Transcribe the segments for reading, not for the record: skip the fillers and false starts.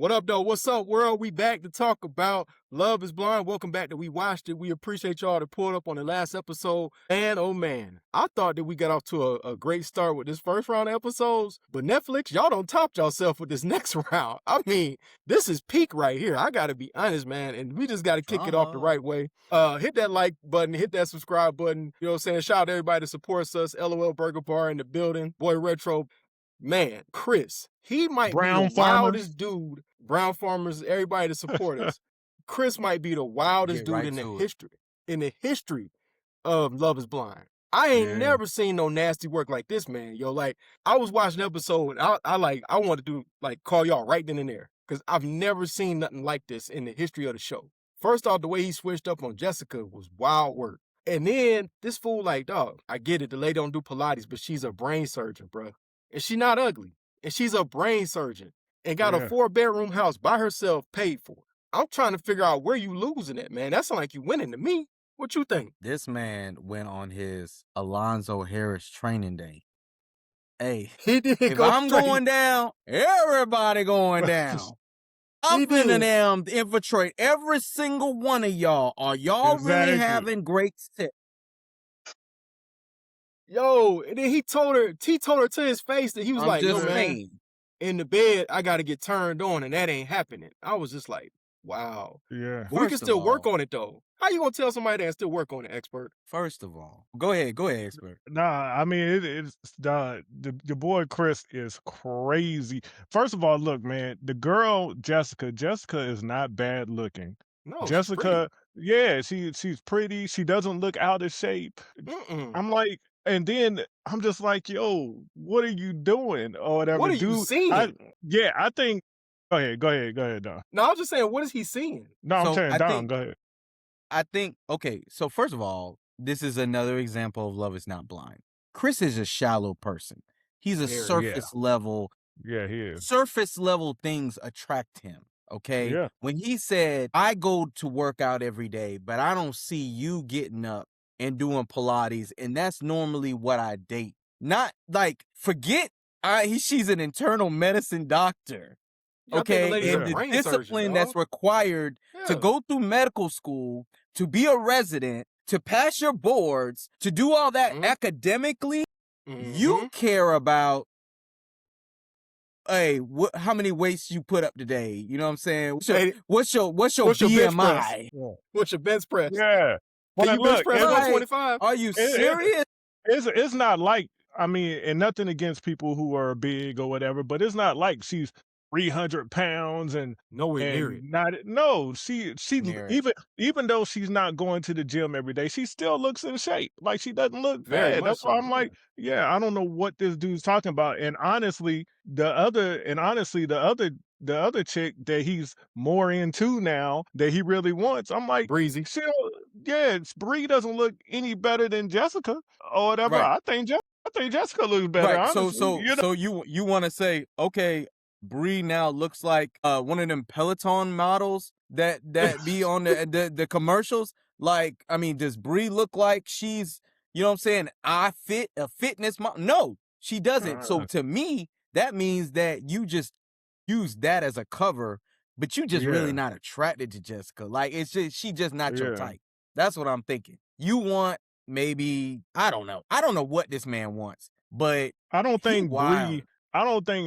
What up, though? What's up, world? We back to talk about Love is Blind. Welcome back to We Watched It. We appreciate y'all that pulled up on the last episode. And oh man, I thought that we got off to a great start with this first round of episodes, but Netflix, y'all don't top yourself with this next round. I mean, this is peak right here. I gotta be honest, man, and we just gotta kick it off the right way. Hit that like button, hit that subscribe button. You know what I'm saying? Shout out to everybody that supports us. LOL Burger Bar in the building. Boy Retro. Man, Chris, he might be the wildest dude. Brown farmers, everybody to support us. Chris might be the wildest dude in the history of Love is Blind. I ain't never seen no nasty work like this, man. Yo, like, I was watching an episode, and I wanted to call y'all right then and there, because I've never seen nothing like this in the history of the show. First off, the way he switched up on Jessica was wild work. And then this fool, like, dog, I get it, the lady don't do Pilates, but she's a brain surgeon, bro. And she not ugly. And she's a brain surgeon. And got a 4-bedroom house by herself paid for. I'm trying to figure out where you losing at, man. That sound like you winning to me. What you think? This man went on his Alonzo Harris training day. Hey, if I'm going down, everybody going down. I'm finna damn infiltrate every single one of y'all. Are y'all really having great sex? Yo, and then he told her to his face that he was like, yo, man, in the bed, I got to get turned on, and that ain't happening. I was just like, wow. Yeah. But we can still work on it, though. How you going to tell somebody that still work on it, expert? First of all, go ahead, expert. Nah, I mean, it's the boy Chris is crazy. First of all, look, man, the girl, Jessica is not bad looking. No, Jessica, she's pretty. She doesn't look out of shape. I'm like, and then I'm just like, yo, what are you doing? Or whatever. What are you seeing? I think. Go ahead, Don. No, I was just saying, what is he seeing? No, I'm saying, Don, go ahead. I think, okay, so first of all, this is another example of Love is Not Blind. Chris is a shallow person. He's a surface level. Yeah, he is. Surface level things attract him. Okay. Yeah. When he said, I go to work out every day, but I don't see you getting up and doing Pilates, and that's normally what I date. Not like, she's an internal medicine doctor. Okay. And the discipline that's required to go through medical school, to be a resident, to pass your boards, to do all that academically, you care about, hey, how many weights you put up today? You know what I'm saying? What's your BMI? What's your bench press? Yeah. Can you bench press 125? Are you serious? It's not like, I mean, and nothing against people who are big or whatever, but it's not like she's 300 pounds and nowhere near it. She even though she's not going to the gym every day, she still looks in shape. Like, she doesn't look bad. That's why I'm like, I don't know what this dude's talking about. And honestly, the other chick that he's more into now, that he really wants, I'm like, Breezy. Bree doesn't look any better than Jessica or whatever. Right. I think Jessica looks better. Right. Honestly. You want to say, okay, Bree now looks like one of them Peloton models that be on the commercials. Like, I mean, does Bree look like she's, you know what I'm saying, a fitness model? No, she doesn't. So to me, that means that you just use that as a cover, but you just really not attracted to Jessica. Like, it's just, she just not your type. That's what I'm thinking. You want maybe, I don't know what this man wants, but I don't think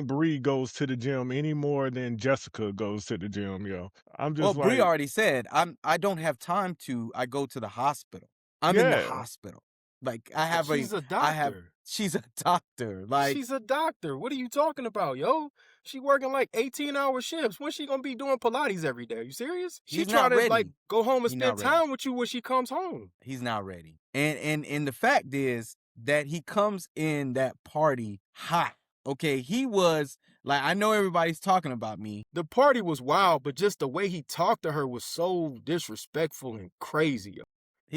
Bree goes to the gym any more than Jessica goes to the gym, yo. I'm just Bree already said, I don't have time to. I go to the hospital. I'm in the hospital. Like, she's a doctor. She's a doctor. Like, she's a doctor. What are you talking about, yo? She working like 18-hour shifts. When's she gonna be doing Pilates every day? Are you serious? She trying to go home and spend time with you when she comes home. He's not ready. And the fact is that he comes in that party hot. Okay, he was like, I know everybody's talking about me. The party was wild, but just the way he talked to her was so disrespectful and crazy.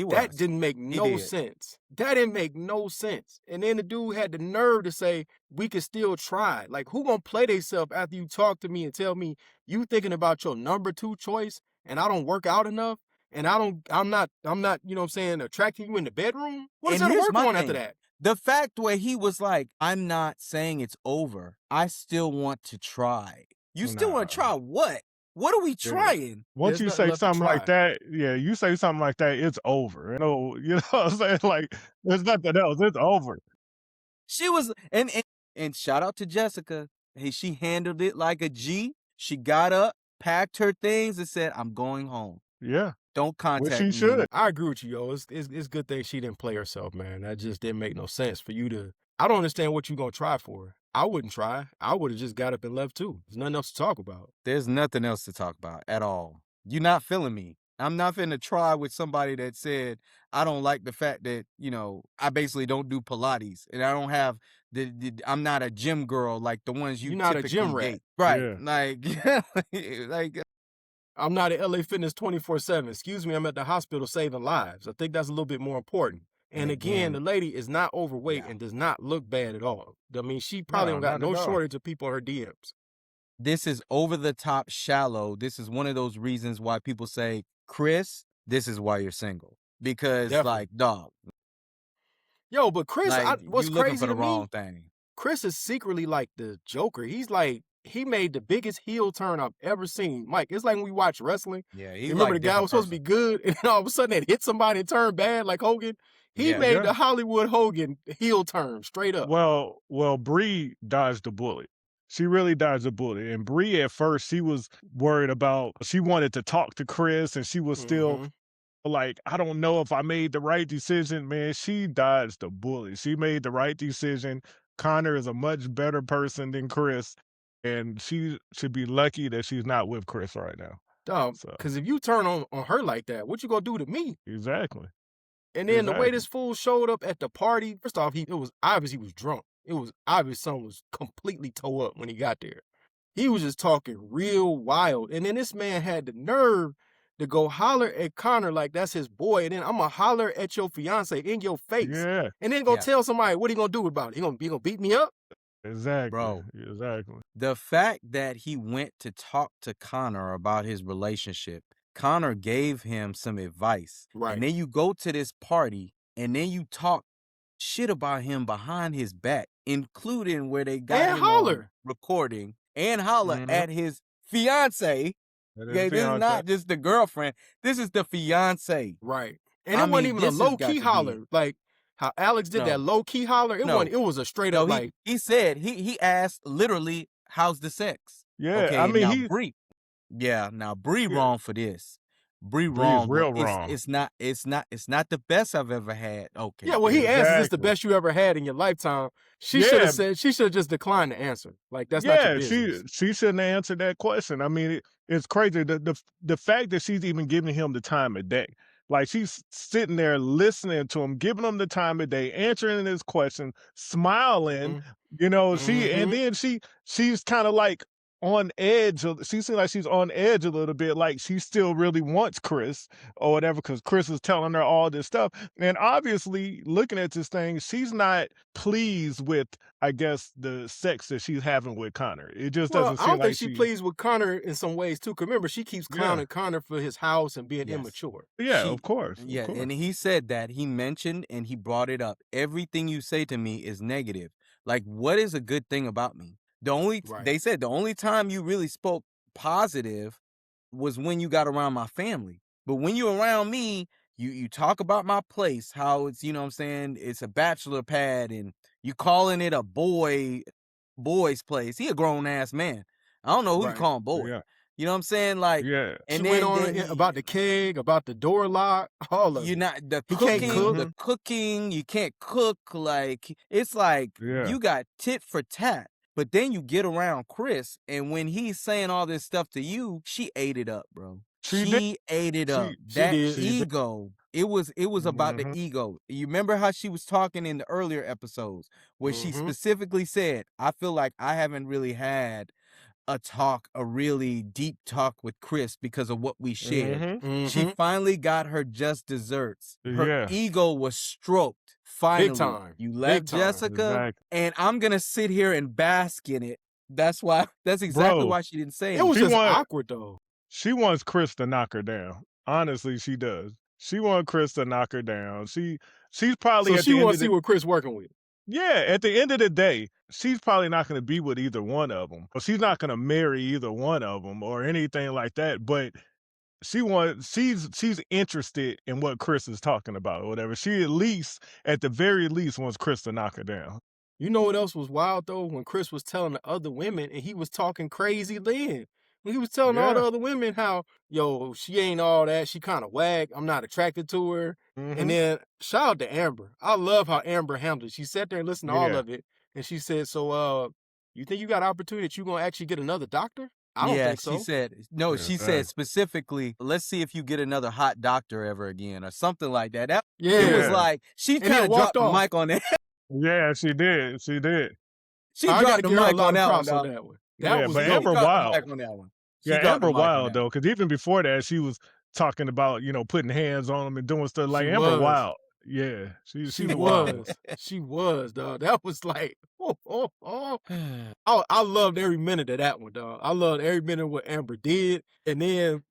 That didn't make no sense. That didn't make no sense. And then the dude had the nerve to say, we can still try. Like, who gonna play themselves after you talk to me and tell me you thinking about your number 2 choice and I don't work out enough? And I'm not, you know what I'm saying, attracting you in the bedroom? What is that to work on after that? The fact where he was like, I'm not saying it's over. I still want to try. You still want to try what? What are we trying? Once you say something like that, you say something like that, it's over. You know what I'm saying? Like, there's nothing else. It's over. She was, and shout out to Jessica. Hey, she handled it like a G. She got up, packed her things, and said, "I'm going home." Yeah. Don't contact Well, she me. should. I agree with you, yo. It's good thing she didn't play herself, man. That just didn't make no sense for you to. I don't understand what you gonna try for. I wouldn't try. I would have just got up and left too. There's nothing else to talk about. There's nothing else to talk about at all. You're not feeling me. I'm not finna try with somebody that said, I don't like the fact that, I basically don't do Pilates and I don't have I'm not a gym girl like the ones You're not a typically gym rat. date. Right. Yeah. Like I'm not at LA Fitness 24/7. Excuse me, I'm at the hospital saving lives. I think that's a little bit more important. And again, the lady is not overweight and does not look bad at all. I mean, she probably don't got no shortage of people in her DMs. This is over the top shallow. This is one of those reasons why people say, Chris, this is why you're single. Because like, dog. Yo, but Chris, like, what's you looking crazy for the to wrong me, thing. Chris is secretly like the Joker. He's like, he made the biggest heel turn I've ever seen. Mike, it's like when we watch wrestling. Yeah, you remember the guy was supposed to be good, and then all of a sudden it hit somebody and turned bad like Hogan? He made the Hollywood Hogan heel turn, straight up. Well, Bree dodged the bullet. She really dodged the bullet. And Bree, at first, she was worried about, she wanted to talk to Chris, and she was still like, I don't know if I made the right decision. Man, she dodged the bullet. She made the right decision. Connor is a much better person than Chris, and she should be lucky that she's not with Chris right now. Dog, because if you turn on her like that, what you gonna do to me? Exactly. And then the way this fool showed up at the party, first off, it was obvious he was drunk. It was obvious something was completely toe up when he got there. He was just talking real wild. And then this man had the nerve to go holler at Connor like that's his boy. And then I'm going to holler at your fiance in your face. Yeah. And then going to tell somebody, what he going to do about it? He going to beat me up? Exactly. Bro. Exactly. The fact that he went to talk to Connor about his relationship, Connor gave him some advice. Right. And then you go to this party and then you talk shit about him behind his back, including where they got him on recording and holler at his fiance. Okay, this is not just the girlfriend. This is the fiance. Right. And it wasn't even a low-key holler. Like how Alex did that low-key holler. It was a straight up like. He said, he asked literally, how's the sex? Yeah, okay, I mean, now Bree. Yeah, now Bree wrong for this. Bree wrong. Real wrong. It's not the best I've ever had. Okay. Yeah, well, he answered this the best you ever had in your lifetime. She should have said, she should have just declined the answer. Like, that's not your business. she shouldn't have answered that question. I mean, it's crazy. The fact that she's even giving him the time of day. Like, she's sitting there listening to him, giving him the time of day, answering his question, smiling, and then she's kind of like on edge. She seems like she's on edge a little bit, like she still really wants Chris or whatever, because Chris is telling her all this stuff. And obviously, looking at this thing, she's not pleased with, I guess, the sex that she's having with Connor. It just doesn't seem like I don't think she's pleased with Connor in some ways too. Because remember, she keeps clowning Connor for his house and being immature. Yeah, of course. Yeah, of course. and he said that. He mentioned and he brought it up. Everything you say to me is negative. Like, what is a good thing about me? They said the only time you really spoke positive was when you got around my family. But when you're around me, you talk about my place, how it's, it's a bachelor pad and you calling it a boy's place. He a grown ass man. I don't know who you call him boy. Yeah. You know what I'm saying? Like, and she went on about the keg, about the door lock, all of it. You're not the cooking, you can't cook. Like, it's like you got tit for tat. But then you get around Chris, and when he's saying all this stuff to you, she ate it up, bro. She ate it up. That ego. It was about the ego. You remember how she was talking in the earlier episodes where she specifically said, I feel like I haven't really had a really deep talk with Chris because of what we shared. She finally got her just desserts. Her ego was stroked. Finally, big time. You left Jessica, and I'm gonna sit here and bask in it. That's exactly why she didn't say it. It was just awkward though. She wants Chris to knock her down. Honestly, she does. She wants Chris to knock her down. She's probably so she wants to see what Chris working with. Yeah, at the end of the day, she's probably not gonna be with either one of them, or she's not gonna marry either one of them or anything like that, but she's interested in what Chris is talking about or whatever. She at the very least, wants Chris to knock her down. You know what else was wild though? When Chris was telling the other women and he was talking crazy then. When he was telling all the Yeah. other women how, yo, she ain't all that, she kind of whack, I'm not attracted to her. And Mhm. then shout out to Amber. I love how Amber handled it. She sat there and listened to all Yeah. of it. And she said, so you think you got an opportunity that you're gonna actually get another doctor? I don't Yeah, think she so. said no, Yeah, she said thanks. specifically, "Let's see if you get another hot doctor ever again," or something like that. It was Yeah. like, she And then kinda dropped walked the off. mic on that. Yeah, she did, she did. She I gotta dropped the give her a mic lot on of that one, props on dog. that one. That Yeah, was but She Amber dope. dropped the wild. mic on that one. She Yeah, dropped the Amber mic on wild, that though, one. because even before that, she was talking about, putting hands on him and doing stuff like She Amber was. wild. Yeah, she's She a wild one. was. She was, dog. That was like, I loved every minute of that one, dog. I loved every minute of what Amber did. And then,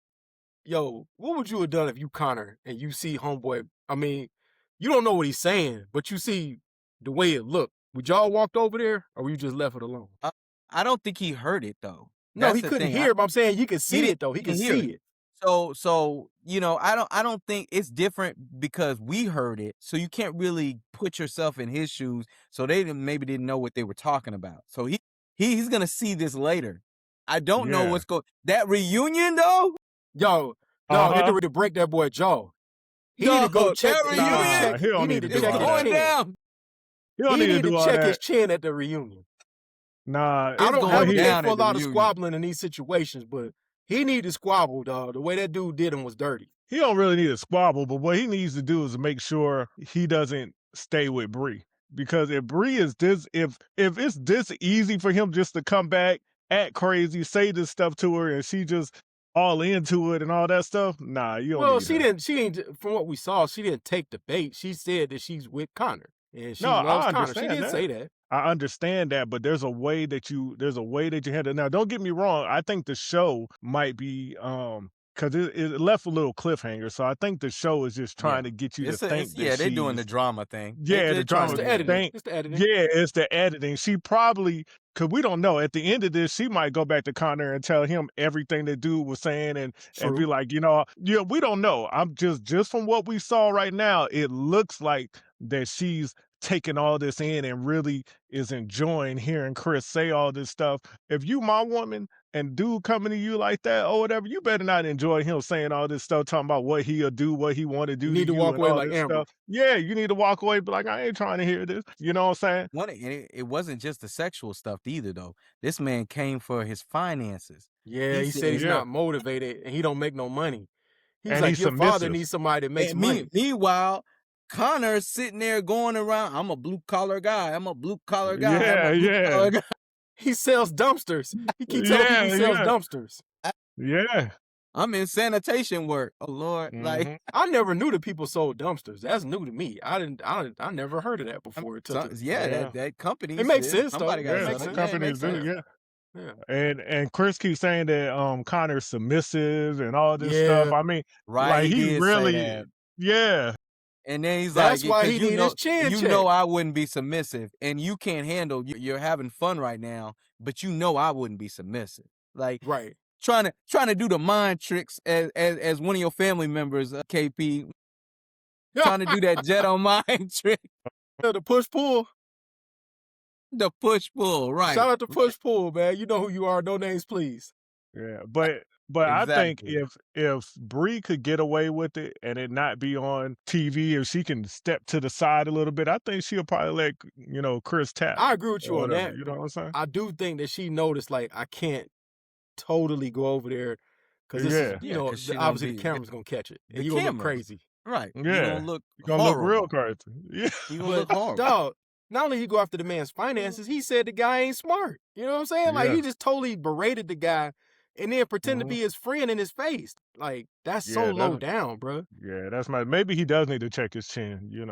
yo, what would you have done if you Connor and you see homeboy? I mean, you don't know what he's saying, but you see the way it looked. Would y'all walked over there, or would you just left it alone? I don't think he heard it though. No, That's he the couldn't thing. hear it, but I'm saying you could He see it though. He could didn't hear see it. it. So I don't think it's different because we heard it. So you can't really put yourself in his shoes. So they maybe didn't know what they were talking about. So he's gonna see this later. I don't know Yeah. what's going. That reunion though, Yo, dog, they Uh-huh. ready to break that boy jaw. He need to go dog, check. that He need to reunion check. he don't He need need to to do is check all his that. going chin. down. He don't He need to need to do all check his that. chin at the reunion. Nah, I don't going have a down thing at for a the lot of reunion. squabbling in these situations, but he need to squabble, dog. The way that dude did him was dirty. he don't really need a squabble, but what he needs to do is to make sure he doesn't stay with Bree. Because if Bree is if it's this easy for him just to come back, act crazy, say this stuff to her, and she just all into it and all that stuff, nah, you don't Well, need her. she didn't. From what we saw, she didn't take the bait. She said that she's with Connor and No, she loves I Connor. She understand did that. say that. I understand that, but there's a way that you handle it. Now, don't get me wrong. I think the show might be because it left a little cliffhanger. So I think the show is just trying to get you to think that They're doing the she's drama thing. yeah, They're the trying It's drama to the do that. editing. think It's the editing. yeah, it's the editing. She probably because we don't know. At the end of this, she might go back to Connor and tell him everything the dude was saying and be True. like, we don't know. I'm just from what we saw right now, it looks like that she's taking all this in and really is enjoying hearing Chris say all this stuff. If you my woman and dude coming to you like that or whatever, you better not enjoy him saying all this stuff, talking about what he'll do, what he want to You do to need to you walk and away all like this Amber. stuff. Yeah, you need to walk away, be like, I ain't trying to hear this. You know what I'm saying? It wasn't just the sexual stuff either, though. This man came for his finances. Yeah, he said he's Yeah. not motivated and he don't make no money. He's And like, he's your father submissive. needs somebody that makes And money. meanwhile, Connor's sitting there going around, I'm a blue collar guy. I'm a blue collar guy. I'm Yeah, a blue yeah. collar guy. He sells dumpsters. He keeps telling people he sells dumpsters. Yeah. I'm in sanitation work. Oh Lord. Like Mhm. I never knew that people sold dumpsters. That's new to me. I never heard of that before. yeah, that company. It makes sense, though. Somebody got It Yeah, makes some sense. companies Yeah, it do, makes yeah. Yeah. And Chris keeps saying that Connor's submissive and all this Yeah. stuff. I mean, Right, like he he did say really that. yeah. And then he's That's like, why 'cause he need his chin you checked. know I wouldn't be submissive, and you can't handle. You're having fun right now, but you know I wouldn't be submissive. Like Right. trying to do the mind tricks as one of your family members, KP, trying to do that jet on mind trick, The push pull. the push pull, right? Shout out to push pull, man. You know who you are. No names, please. Yeah. But I think Exactly. if Bree could get away with it and it not be on TV, if she can step to the side a little bit, I think she'll probably let Chris tap. I agree with you or on whatever, that. You know what I'm saying? I do think that she noticed, like, I can't totally go over there because this Yeah. is, Yeah, 'cause she gonna obviously be- the camera's gonna catch it, the and you gonna look cameras. crazy. Right. Yeah. You're gonna look You're gonna look real horrible. crazy. Yeah. You're gonna look horrible. Dog, not only he go after the man's finances, he said the guy ain't smart. You know what I'm saying? Like, Yeah. he just totally berated the guy and then pretend to Mhm. be his friend in his face. Like, that's so Yeah, low down, bro. Yeah, maybe he does need to check his chin, He You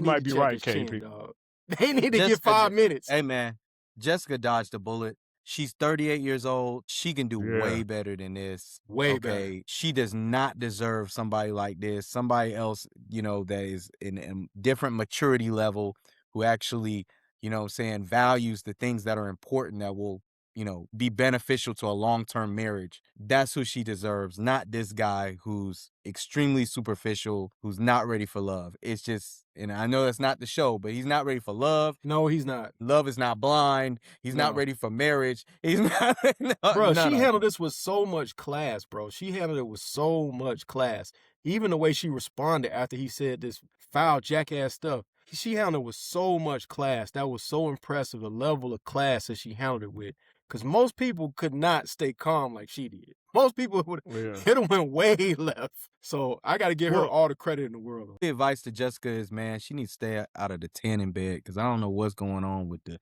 need might to be check right, his chin, KP. dog. They need to get Jessica 5 minutes. Hey man, Jessica dodged a bullet. She's 38 years old. She can do Yeah. way better than this. Way better. She does not deserve somebody like this. Somebody else, that is in a different maturity level who actually you know what I'm saying, values the things that are important that will, you know, be beneficial to a long-term marriage. That's who she deserves, not this guy who's extremely superficial, who's not ready for love. It's just, and I know that's not the show, but he's not ready for love. No, he's not. Love is not blind. He's not ready for marriage. He's not. Bro, she handled this with so much class, bro. She handled it with so much class. Even the way she responded after he said this foul, jackass stuff. She handled it with so much class. That was so impressive, the level of class that she handled it with. Because most people could not stay calm like she did. Most people would have went way left. So I got to give her all the credit in the world. The advice to Jessica is, man, she needs to stay out of the tanning bed because I don't know what's going on with the.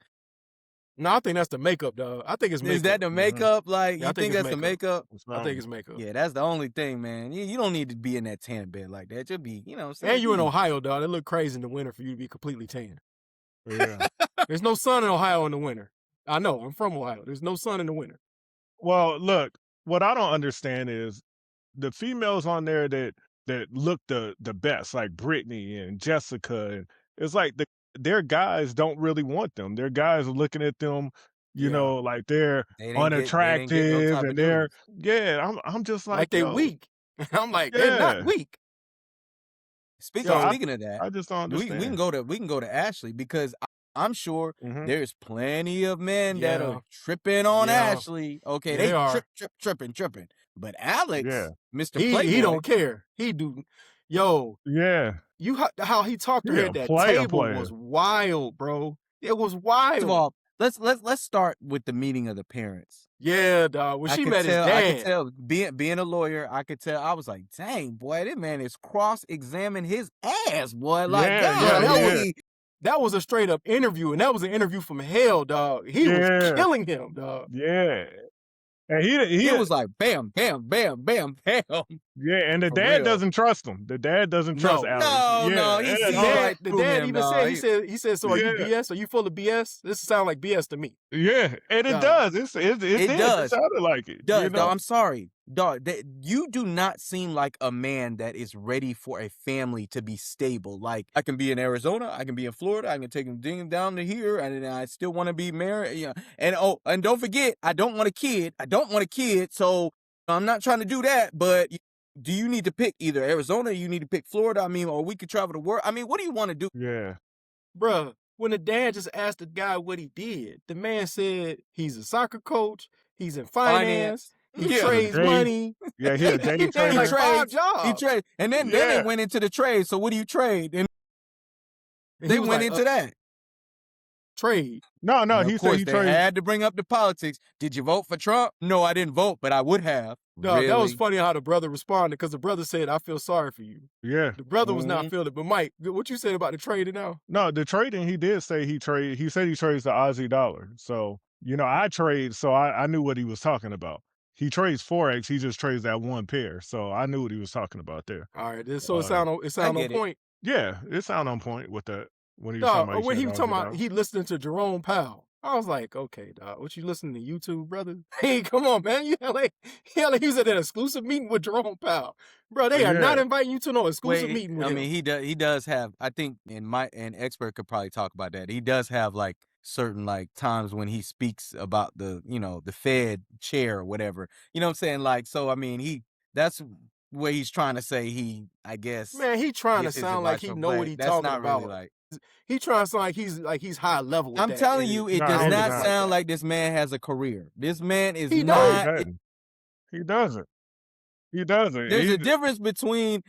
No, I think that's the makeup, dog. I think it's makeup. Is that the makeup? Like, Yeah, you think that's the makeup? I think it's makeup. Yeah, that's the only thing, man. You don't need to be in that tan bed like that. Just be, you know what I'm saying? And you in Ohio, dog. It look crazy in the winter for you to be completely tan. Yeah. There's no sun in Ohio in the winter. I know. I'm from Ohio. There's no sun in the winter. Well, look, what I don't understand is the females on there that look the best, like Brittany and Jessica, and it's like their guys don't really want them. Their guys are looking at them, you know, like they're unattractive, and they're I'm just like they're weak. I'm like, they're not weak. Speaking of that, I just don't understand. We can go to Ashley because I'm sure there's plenty of men that are tripping on Ashley. Okay, they are tripping. But Alex, Mr. Playboy, he don't care. He do. Yo, how he talked to her at that table was wild, bro. It was wild. First of all, let's start with the meeting of the parents. Yeah, dog. When she met his dad, I could tell, being a lawyer, I could tell. I was like, dang, boy, this man is cross-examining his ass, boy. Like, that was a straight up interview, and that was an interview from hell, dog. He was killing him, dog. Yeah. And he was like, bam, bam, bam, bam, bam. Yeah, and the dad doesn't trust him. The dad doesn't trust Alex. The dad even said, he said, so are you BS? Are you full of BS? This sounds like BS to me. Yeah, and it does. It does. It sounded like it. Does, dog, I'm sorry. Dog, you do not seem like a man that is ready for a family to be stable. Like, I can be in Arizona, I can be in Florida, I can take him down to here, and I still want to be married. You know, and don't forget, I don't want a kid. So I'm not trying to do that. But do you need to pick either Arizona or you need to pick Florida? I mean, or we could travel the world. I mean, what do you want to do? Yeah. Bruh, when the dad just asked the guy what he did, the man said he's a soccer coach, he's in finance. He trades money. Yeah, he a day trader. Like 5 jobs. He trade, and then they went into the trade. So what do you trade? And they went into that trade. No, he said he traded. Had to bring up the politics. Did you vote for Trump? No, I didn't vote, but I would have. No, that was funny how the brother responded because the brother said, "I feel sorry for you." Yeah, the brother was not feeling it. But Mike, what you said about the trading now? No, the trading he did say he trade. He said he trades the Aussie dollar. So I trade, so I knew what he was talking about. He trades Forex. He just trades that one pair. So I knew what he was talking about there. All right. So it sound on point. Yeah, it sound on point with that. When he was talking about he listening to Jerome Powell. I was like, okay, dog, what you listening to YouTube, brother? Hey, come on, man. You like he was at an exclusive meeting with Jerome Powell. Bro, they are not inviting you to no exclusive meeting with him. I mean, he does have, I think, and expert could probably talk about that. He does have like certain like times when he speaks about the Fed chair or whatever. You know what I'm saying? Like, so I mean, that's what he's trying to say. I guess. Man, he trying to sound like he know what he talking about. Really like, he trying to sound like he's high level. I'm telling you, it does not sound like this man has a career. This man is not. He doesn't. He doesn't. There's a difference between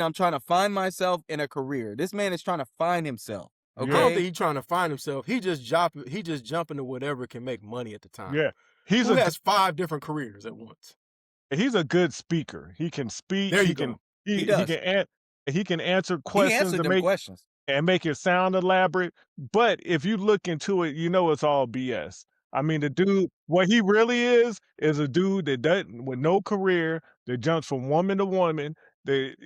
I'm trying to find myself in a career. This man is trying to find himself. Okay? I don't think he's trying to find himself. He just jumping to whatever can make money at the time. Yeah. He has 5 different careers at once. He's a good speaker. He can speak. There you go. He can answer questions questions and make it sound elaborate. But if you look into it, it's all BS. I mean, the dude, what he really is a dude that doesn't, with no career, that jumps from woman to woman, that,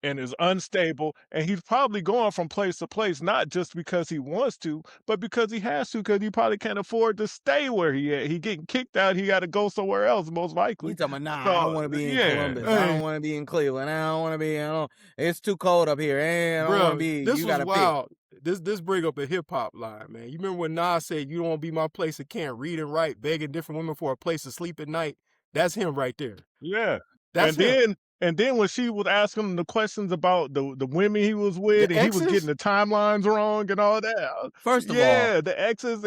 and is unstable. And he's probably going from place to place, not just because he wants to, but because he has to, because he probably can't afford to stay where he at. He getting kicked out. He got to go somewhere else, most likely. He's talking about, I don't want to be in Columbus. I don't want to be in Cleveland. I don't want to be, it's too cold up here. I don't want to be, This was wild. this bring up a hip hop line, man. You remember when Nas said, "You don't want to be my place that can't read and write, begging different women for a place to sleep at night." That's him right there. Yeah. That's him. And then when she was asking him the questions about the women he was with, and he was getting the timelines wrong and all that. First of all, yeah, the exes.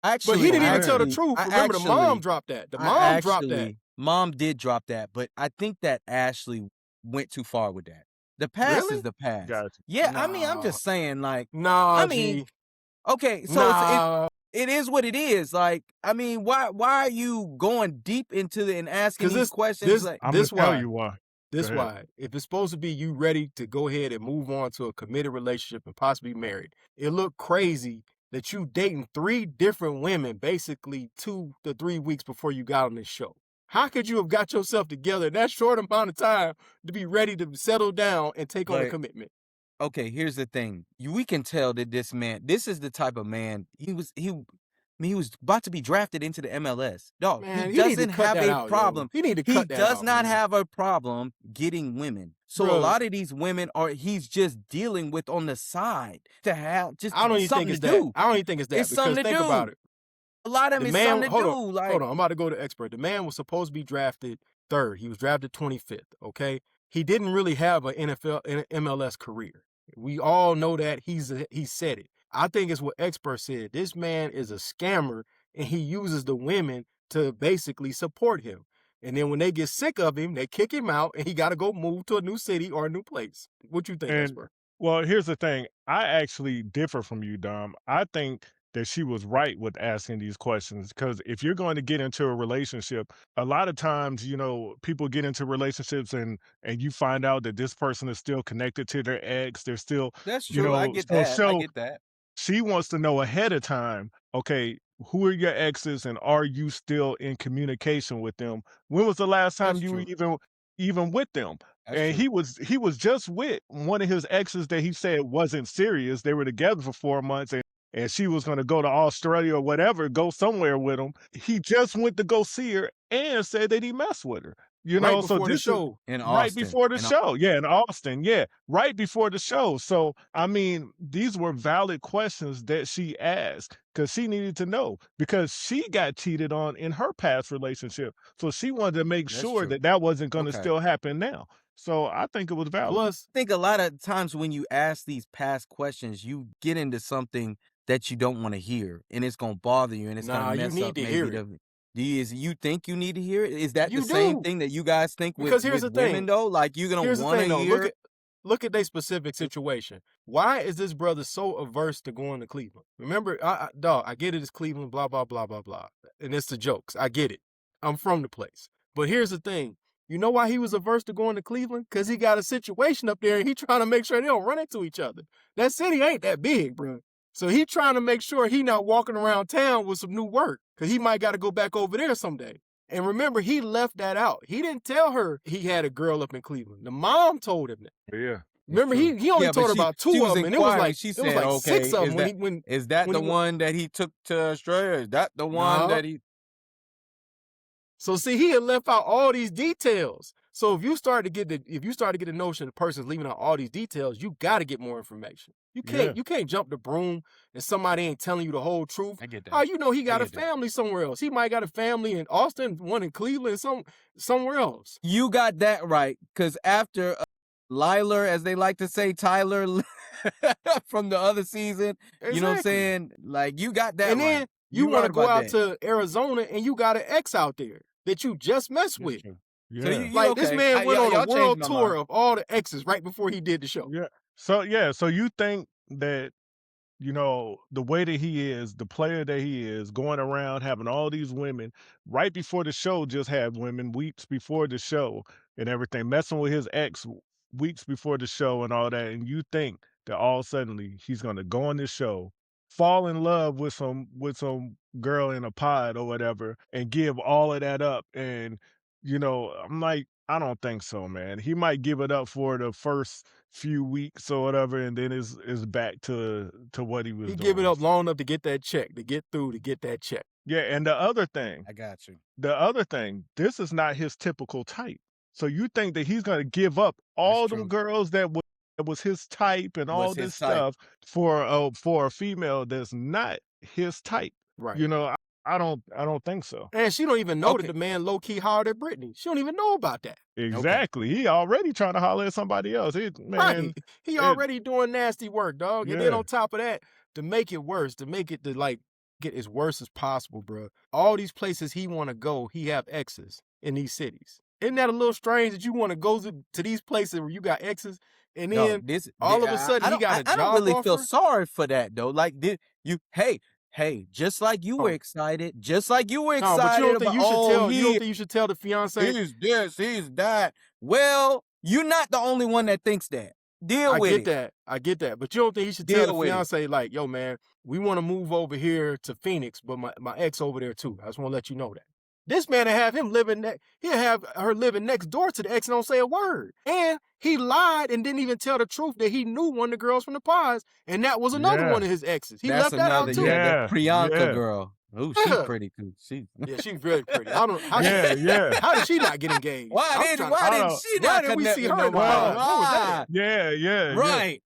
But he didn't even tell the truth. Remember, the mom dropped that. The mom dropped that. Mom did drop that, but I think that Ashley went too far with that. The past is the past. Gotcha. Yeah, I mean, I'm just saying, like, nah. I mean, okay, so it is what it is. Like, I mean, why are you going deep into and asking these questions? I'm gonna tell you why. This why. If it's supposed to be you ready to go ahead and move on to a committed relationship and possibly married, it looked crazy that you dating 3 different women basically 2 to 3 weeks before you got on this show. How could you have got yourself together in that short amount of time to be ready to settle down and take on a commitment? Okay, here's the thing. We can tell that this is the type of man, he was about to be drafted into the MLS. Dog, Man, he doesn't have a problem. He need to cut that out. He does not have a problem getting women. So a lot of these women he's just dealing with on the side to have just I don't even think it's that. I don't even think it's that. It's something to think do. about it. A lot of them is something to do. Hold on, I'm about to go to expert. The man was supposed to be drafted 3rd. He was drafted 25th, okay? He didn't really have an MLS career. We all know that. He said it. I think it's what experts said. This man is a scammer, and he uses the women to basically support him. And then when they get sick of him, they kick him out, and he got to go move to a new city or a new place. What you think, expert? Well, here's the thing. I actually differ from you, Dom. I think that she was right with asking these questions, because if you're going to get into a relationship, a lot of times, people get into relationships and you find out that this person is still connected to their ex. They're still, That's true. I get that. I get that. She wants to know ahead of time, okay, who are your exes and are you still in communication with them? When was the last time you were even with them? And he was just with one of his exes that he said wasn't serious. They were together for 4 months, and she was going to go to Australia or whatever, go somewhere with him. He just went to go see her and said that he messed with her. Right before the show. In Austin. Right before the show. Yeah, in Austin. Yeah, right before the show. So, I mean, these were valid questions that she asked because she needed to know, because she got cheated on in her past relationship. So she wanted to make sure that wasn't going to still happen now. So I think it was valid. Plus, I think a lot of times when you ask these past questions, you get into something that you don't want to hear, and it's going to bother you, and it's going to mess up maybe you think you need to hear it? Is that the same thing that you guys think with women, though? Like, you're going to want to hear it? Look at their specific situation. Why is this brother so averse to going to Cleveland? Remember, I get it, it's Cleveland, blah, blah, blah, blah, blah. And it's the jokes. I get it. I'm from the place. But here's the thing. You know why he was averse to going to Cleveland? Because he got a situation up there, and he trying to make sure they don't run into each other. That city ain't that big, bro. So he trying to make sure he not walking around town with some new work, because he might got to go back over there someday. And remember, he left that out. He didn't tell her he had a girl up in Cleveland. The mom told him that. Yeah. Remember, he only told her about 2 of them, and it was like, said, it was like 6 of them. Is that the one that he took to Australia? Is that the one that he... So see, he had left out all these details. So if you start to get the notion the person's leaving out all these details, you got to get more information. You can't jump the broom and somebody ain't telling you the whole truth. I get that. How you know he got a family somewhere else? He might got a family in Austin, one in Cleveland, somewhere else. You got that right, because after Liler, as they like to say, Tyler from the other season, you know what I'm saying? Like, you got that right. And then you want to go out to Arizona and you got an ex out there that you just messed with. Yeah. So this man went on a world tour of all the exes right before he did the show. Yeah. So you think that, the way that he is, the player that he is, going around having all these women right before the show, just had women weeks before the show and everything, messing with his ex weeks before the show and all that, and you think that all suddenly he's going to go on this show, fall in love with some girl in a pod or whatever, and give all of that up? And I'm like, I don't think so, man. He might give it up for the first few weeks or whatever, and then is back to what he was doing. He give it up long enough to get that check, to get that check. Yeah, and the other thing, I got you. The other thing, this is not his typical type. So you think that he's going to give up all them girls that would it was his type and all Was this his type. stuff for a female that's not his type. Right. You know, I don't think so. And she don't even know Okay. that the man low-key hollered at Brittany. She don't even know about that. Exactly. He already trying to holler at somebody else. Right. He already doing nasty work, dog. And then Yeah. on top of that, to make it worse, to make it to like get as worse as possible, bro. All these places he want to go, he have exes in these cities. Isn't that a little strange that you want to go to these places where you got exes, and then all of a sudden he got a job I don't really feel offer? sorry for that though. Like, hey, just like you were excited, just like you were excited. No, but you don't think you should tell? You don't think he, you should tell the fiance? he's this, he's that. Well, you're not the only one that thinks that. Deal with it. I get that. But you don't think he should tell Deal the with it. fiance, like, yo, man, we want to move over here to Phoenix, but my ex over there too. I just want to let you know that. This man will have him living he'll have her living next door to the ex and don't say a word. And he lied and didn't even tell the truth that he knew one of the girls from the pods, and that was another one of his exes. He That's left that out another, too. yeah, the Priyanka girl. Ooh, she's Yeah. pretty too. Yeah, she's very pretty. I don't how Yeah. how did she not get engaged? Why did she not did we connect see with her in the nobody? pod? What was that? Yeah. Right.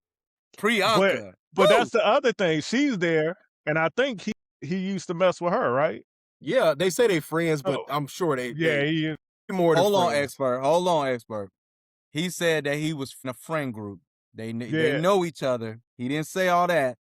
Priyanka. But that's the other thing. She's there, and I think he used to mess with her, right? Yeah, they say they friends, but I'm sure they he is. more than Hold on, friends. expert. He said that he was in a friend group. They know each other. He didn't say all that.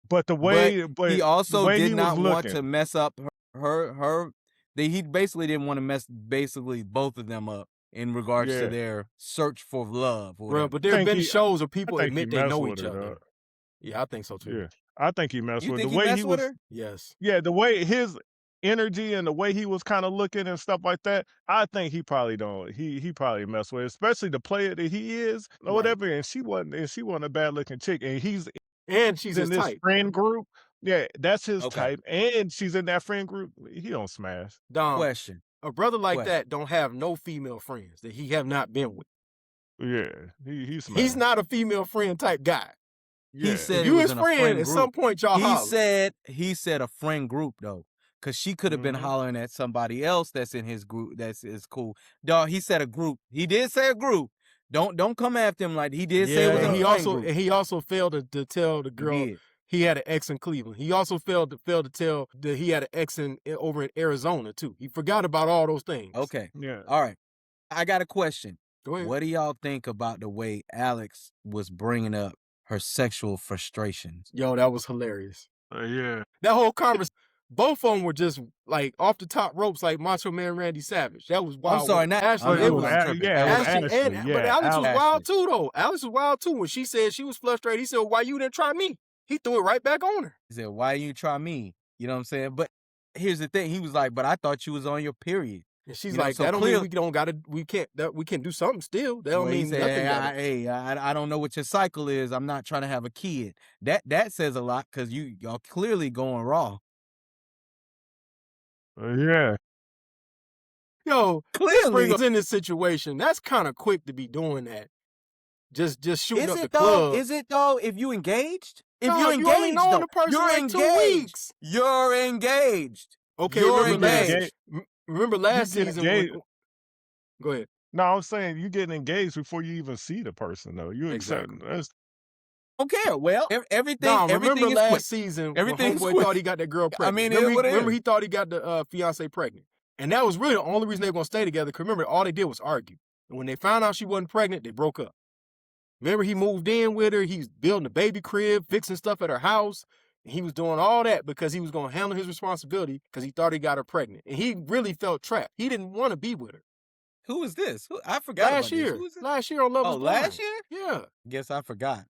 But the way, but he also did he not was want looking. to mess up her. He basically didn't want to mess both of them up in regards to their search for love. Bro, but there have been shows where people admit they know each other. Dog. Yeah, I think so too. Yeah, I think he messed You with her. think The way messed he with was. her? Yes. Yeah, the way his energy and the way he was kind of looking and stuff like that, I think he probably don't. He probably messed with her, especially the player that he is or whatever. And she wasn't a bad looking chick, and she's in his this type. friend group. Yeah, that's his type, and she's in that friend group. He don't smash. Dom, Question. a brother like that don't have no female friends that he have not been with. Yeah, he smashed. He's not a female friend type guy. Yeah. He said if you his friend, at some point y'all holler. He said a friend group though. Cause she could have been hollering at somebody else that's in his group is cool. Dog, he said a group. He did say a group. Don't come after him like he did say it was and he also failed to tell the girl he had an ex in Cleveland. He also failed to tell that he had an ex over in Arizona too. He forgot about all those things. Okay. Yeah. All right. I got a question. Go ahead. What do y'all think about the way Alex was bringing up her sexual frustrations? Yo, that was hilarious. Yeah. That whole conversation. Both of them were just like off the top ropes, like Macho Man Randy Savage. That was wild. I'm sorry, not Ashley. it was Ashley, but Alex was wild too, though. Alex was wild too. When she said she was frustrated, he said, "Why you didn't try me?" He threw it right back on her. He said, "Why you try me?" You know what I'm saying? But here's the thing. He was like, "But I thought you was on your period." And she's like, "That don't mean we can't do something still. That don't mean nothing." I don't know what your cycle is. I'm not trying to have a kid. That says a lot because y'all clearly going raw. Yeah. Yo, clearly bring us in this situation. That's kind of quick to be doing that. Just shooting up the though? club. Is it though? If you engaged, If you're engaged, you only known the person you're like engaged. 2 weeks. You're engaged. Okay, you're remember last season. Go ahead. No, I'm saying you getting engaged before you even see the person, though. You Exactly. Don't care. Well, everything. No, everything remember is last quick. season Everything's when Homeboy thought he got that girl pregnant. I mean, remember he thought he got the fiance pregnant. And that was really the only reason they were going to stay together. Because remember, all they did was argue. And when they found out she wasn't pregnant, they broke up. Remember, he moved in with her. He's building a baby crib, fixing stuff at her house. And he was doing all that because he was going to handle his responsibility because he thought he got her pregnant. And he really felt trapped. He didn't want to be with her. Who is this? I forgot Last year. Last year on Love Is Blind. Last year? Yeah. Guess I forgot.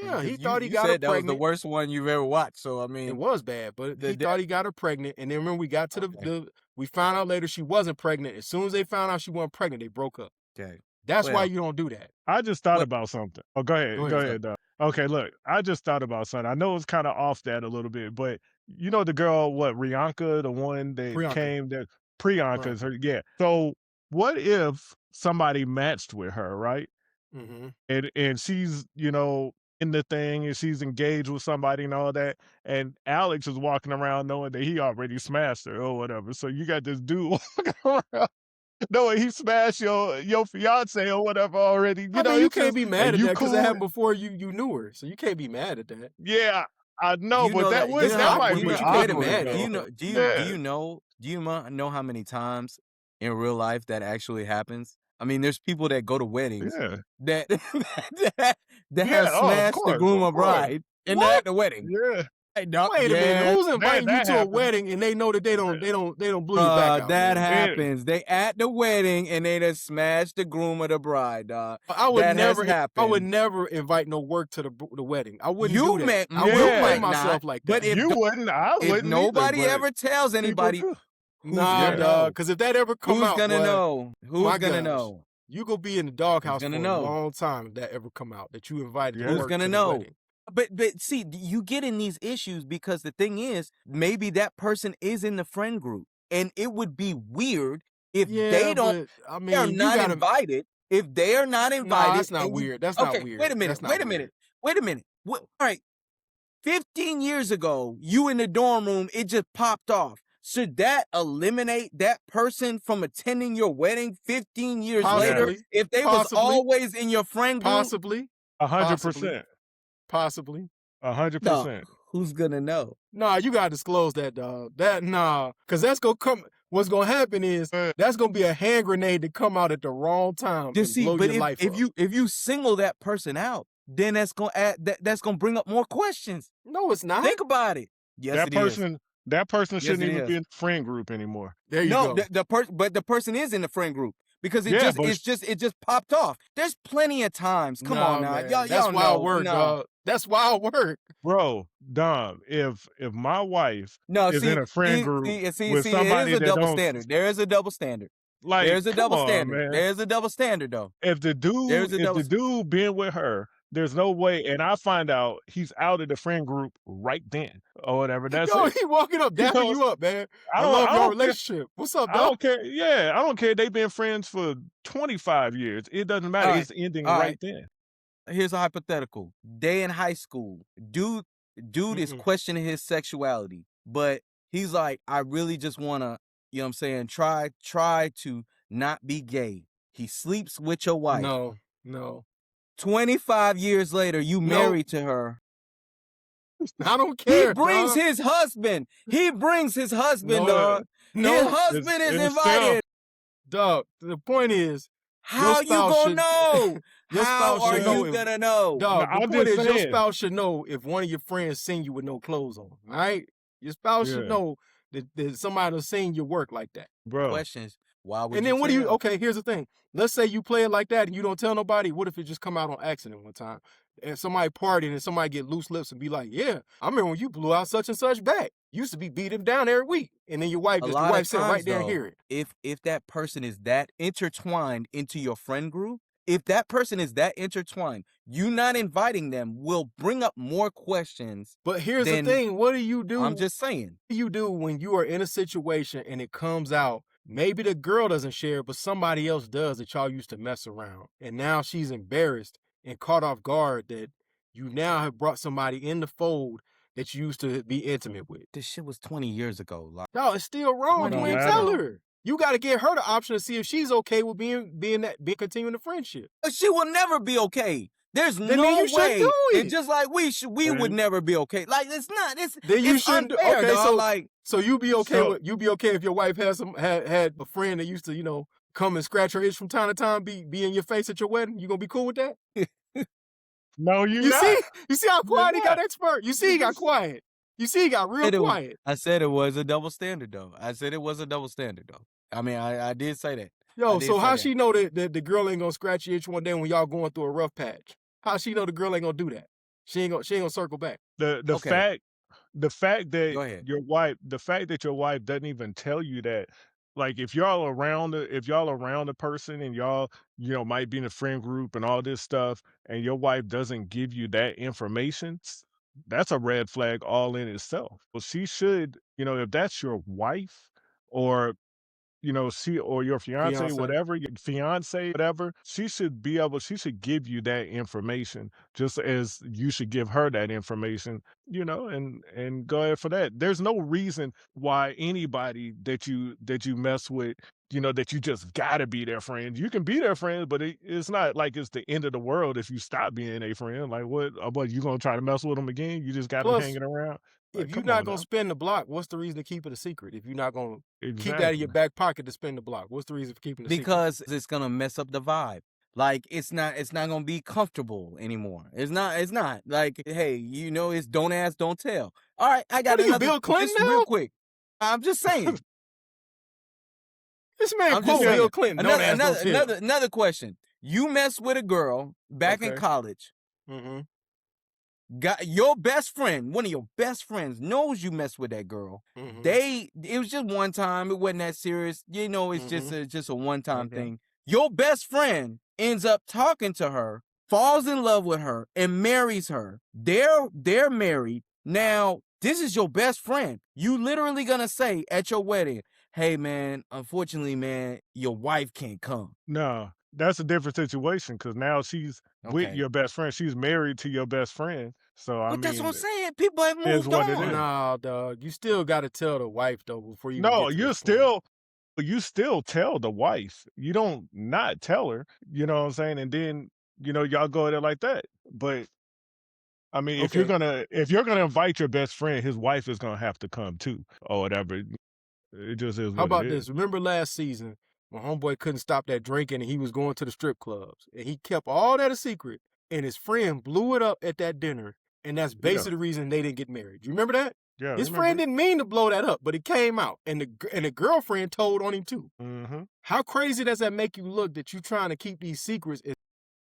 Yeah, he thought he you got said her that was pregnant. the worst one you've ever watched. So I mean, it was bad, but he thought he got her pregnant. And then remember, we got to we found out later she wasn't pregnant. As soon as they found out she wasn't pregnant, they broke up. Okay, that's why you don't do that. I just thought about something. Oh, go ahead. Okay, look, I just thought about something. I know it's kind of off that a little bit, but you know the girl, Rihanka, the one that came, that Priyanka's her, yeah. So what if somebody matched with her, right? Mm-hmm. And she's, in the thing and she's engaged with somebody and all that, and Alex is walking around knowing that he already smashed her or whatever. So you got this dude walking around No, he smashed your fiance or whatever already. You know, you it's can't just, be and mad at you that because it cool. happened before you knew her, so you can't be mad at that. Yeah, I know, You but know that that, It's that might awkward, be but you can't be awkward mad do you at though. know, that. Yeah, do you know how many times in real life that actually happens? I mean, there's people that go to weddings yeah, that that yeah. have Oh, smashed the groom of or course. bride and they're What? at the wedding. Yeah, Hey, dog, Wait a minute. yes, Who's inviting you that to a happens. wedding and they know that they Yeah. don't blew your back out, that man? happens. They at the wedding and they just smashed the groom or the bride, dog. I would That has never happened. invite no work to the wedding. I wouldn't You do that. may, I wouldn't you play might myself not, like but that. You wouldn't, I if wouldn't either, nobody but ever tells people anybody, do. who's Nah, gonna Yeah. dog. know? Because if that ever come Who's out, gonna boy, know? Who's my gonna gosh, know? you gonna be in the doghouse for gonna a know? long time if that ever come out that you invited Yeah. to Who's work gonna to the know? wedding. But see, you get in these issues because the thing is, maybe that person is in the friend group, and it would be weird if Yeah, they don't. but I They are mean, you not gotta. invited. If they are not Nah, invited, that's not and you weird. That's not okay, weird. wait a minute, That's not wait a weird. minute, wait a minute. What, all right, 15 years ago, you in the dorm room, it just popped off. Should that eliminate that person from attending your wedding 15 years later Possibly. if they was Possibly. always in your friend group? Possibly. 100%. Possibly. 100%. Who's gonna know? Nah, you gotta disclose that, dog. Cause that's gonna come. What's gonna happen is that's gonna be a hand grenade to come out at the wrong time Just and see, blow but your life up. if you single that person out, then that's gonna that's gonna bring up more questions. No, it's not. Think about it. Yes, That it is. person Yes, shouldn't it even is. be in the friend group anymore. There you No, go. but the person is in the friend group because it Yeah, just popped off. There's plenty of times. Come on now, man. y'all That's know. wild work, no. dog. That's wild work. Bro, Dom, if my wife No, is see, in a friend group see, with it somebody is a that double don't standard. There is a double standard. like, There's a come double on, standard. man. There's a double standard though. If the There's a double. dude being with her, there's no way, and I find out he's out of the friend group right then or whatever. That's Yo, it. he walking up, dapping you up, man. I love your don't care. relationship. What's up, I dog? don't care. Yeah, I don't care. They've been friends for 25 years. It doesn't matter. All right. It's ending All right right. then. Here's a hypothetical. Day in high school. Dude is questioning his sexuality, but he's like, I really just wanna, you know what I'm saying, try to not be gay. He sleeps with your wife. No. 25 years later, you No. married to her. I don't care. He brings dog. his husband. He brings his husband, No, dog. No, His husband is it's invited. dog. The point is, How you spouse gonna should- know? your How spouse are should know you if- gonna know? dog. No, The I'm point just is, your saying. spouse should know if one of your friends seen you with no clothes on. All right, your spouse should Yeah. know that somebody has seen your work like that. Bro. Questions. Why would And you then what do say you? no? Okay, here's the thing. Let's say you play it like that and you don't tell nobody. What if it just come out on accident one time? And somebody partying and somebody get loose lips and be like, "Yeah, I remember when you blew out such and such back. Used to be beat him down every week." And then your wife, A your lot wife of said right times, there and though, hear it. if that person is that intertwined into your friend group, if that person is that intertwined, you not inviting them will bring up more questions. But here's the then thing: what do you do? I'm just saying. What do you do when you are in a situation and it comes out? Maybe the girl doesn't share, but somebody else does that y'all used to mess around, and now she's embarrassed and caught off guard that you now have brought somebody in the fold that you used to be intimate with. This shit was 20 years ago. Like, No, it's still wrong. It You don't ain't matter. tell her. You got to give her the option to see if she's okay with continuing the friendship. she will never be okay. There's Then no you should way. do it. And just like we would Right. never be okay. Like it's not. It's Then you it's shouldn't. unfair, Okay, dog. so like so you be okay So- with if your wife had a friend that used to come and scratch her itch from time to time, be in your face at your wedding. You gonna be cool with that? No, you're You not. see how quiet he not. got expert. You see he got quiet. You see he got real It was- quiet. I said it was a double standard though. I said it was a double standard though. I mean, I did say that. I Yo, did so say how that. she know that the girl ain't gonna scratch your itch one day when y'all going through a rough patch? How she know the girl ain't gonna do that? She ain't gonna circle back. The Okay. fact Go ahead. the fact that your wife doesn't even tell you that, like if y'all around a person and y'all might be in a friend group and all this stuff, and your wife doesn't give you that information, that's a red flag all in itself. Well, she should, if that's your wife or she or your fiance, Fiance. whatever, your fiance, whatever, she should give you that information just as you should give her that information, and go ahead for that. There's no reason why anybody that you mess with that you just gotta be their friend. You can be their friend, but it's not like it's the end of the world if you stop being a friend. Like, what, you gonna try to mess with them again? You just got them Plus, hanging around? if Like, you're come not on gonna now. spin the block, what's the reason to keep it a secret? If you're not gonna keep that in your Exactly. back pocket to spin the block, what's the reason for keeping the secret? Because it's gonna mess up the vibe. Like it's not gonna be comfortable anymore. It's not like, hey, it's don't ask, don't tell. All right, I got What are you, another Bill Clinton just now? real quick. I'm just saying. This man I'm quote just saying. Bill Clinton. Don't ask, don't tell. Another question. You mess with a girl back in Okay. college. Mm-hmm. Got your best friend, one of your best friends knows you mess with that girl. Mm-hmm. It was just one time. It wasn't that serious. It's just a one-time Okay. thing. Your best friend ends up talking to her, falls in love with her, and marries her. They're married. Now, this is your best friend. You literally gonna say at your wedding, hey man, unfortunately, man, your wife can't come. No, that's a different situation because now she's with Okay. your best friend. She's married to your best friend. So I But that's what mean, I'm saying. People have it is moved what it on. is. Nah, dog. You still gotta tell the wife though before you can No, get to this point. you still tell the wife. You don't not tell her. You know what I'm saying? And then y'all go at it like that. But I mean, if you're Okay. gonna invite your best friend, his wife is gonna have to come too, or whatever. It just is How what it about is. this? Remember last season when homeboy couldn't stop that drinking and he was going to the strip clubs and he kept all that a secret and his friend blew it up at that dinner and that's Yeah, basically the reason they didn't get married. You remember that? yeah, His remember friend it? didn't mean to blow that up, but it came out and the girlfriend told on him too. Mm-hmm. How crazy does that make you look that you trying to keep these secrets?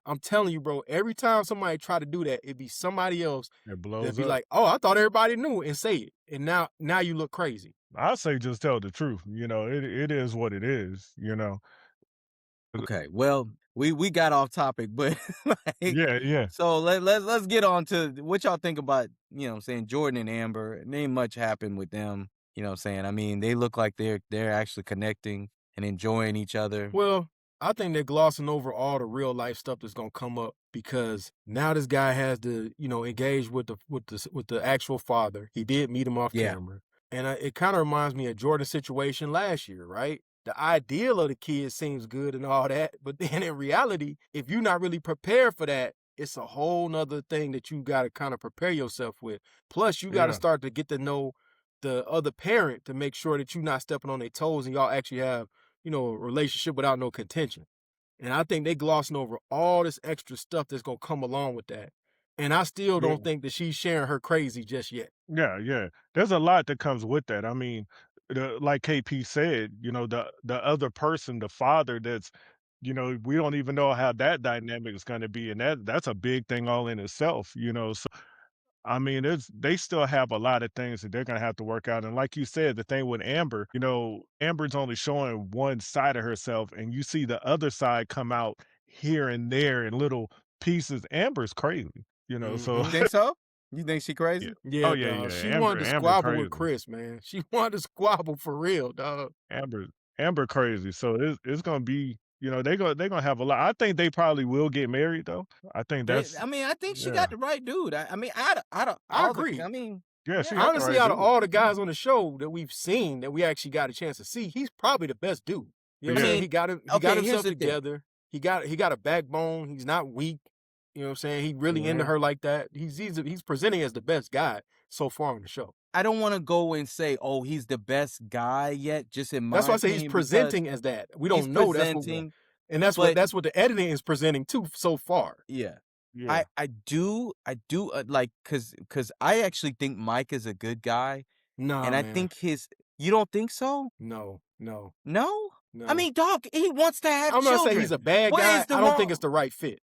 I'm telling you, bro, every time somebody try to do that, it'd be somebody else It that'd blows be up. like, oh, I thought everybody knew and say it. And now you look crazy. I say just tell the truth. It is what it is. Okay, well, we got off topic, but Yeah. so let's get on to what y'all think about, Jordan and Amber. It ain't much happened with them, I mean, they look like they're actually connecting and enjoying each other. Well, I think they're glossing over all the real life stuff that's gonna come up because now this guy has to, engage with the actual father. He did meet him off camera, and it kind of reminds me of Jordan's situation last year, right? The ideal of the kid seems good and all that, but then in reality, if you're not really prepared for that, it's a whole nother thing that you got to kind of prepare yourself with. Plus, you got to Yeah. start to get to know the other parent to make sure that you're not stepping on their toes and y'all actually have a relationship without no contention. And I think they glossing over all this extra stuff that's gonna come along with that. And I still Yeah. don't think that she's sharing her crazy just yet. Yeah. There's a lot that comes with that. I mean, like KP said, the other person, the father that's, we don't even know how that dynamic is going to be. And that's a big thing all in itself. So, I mean, they still have a lot of things that they're going to have to work out. And like you said, the thing with Amber, Amber's only showing one side of herself and you see the other side come out here and there in little pieces. Amber's crazy. So You think so? You think she yeah. crazy? Yeah, Oh yeah, dog. yeah. She Amber, wanted to Amber squabble with crazy. Chris, man. She wanted to squabble for real, dog. Amber, Amber crazy. So it's gonna be, they're gonna have a lot. I think they probably will get married though. I think that's I think she yeah. got the right dude. I mean, I agree. Yeah, she got the Honestly, right out of dude. all the guys on the show that we've seen that we actually got a chance to see, he's probably the best dude. You know what I'm Yeah. saying? He got okay, here's himself the thing. together. He got a backbone. He's not weak. You know what I'm saying? He really into Mhm. her like that. He's presenting as the best guy so far on the show. I don't want to go and say, oh, he's the best guy yet. Just in my That's why I say he's opinion, presenting as that. We he's don't know. presenting, And that's but what the editing is presenting too so far. yeah. Yeah. I do like cause I actually think Mike is a good guy, No, and I man. think you don't think so? No. No? No. I mean, dog, he wants to have I'm children. not saying he's a bad What guy. is the I don't wrong- think it's the right fit.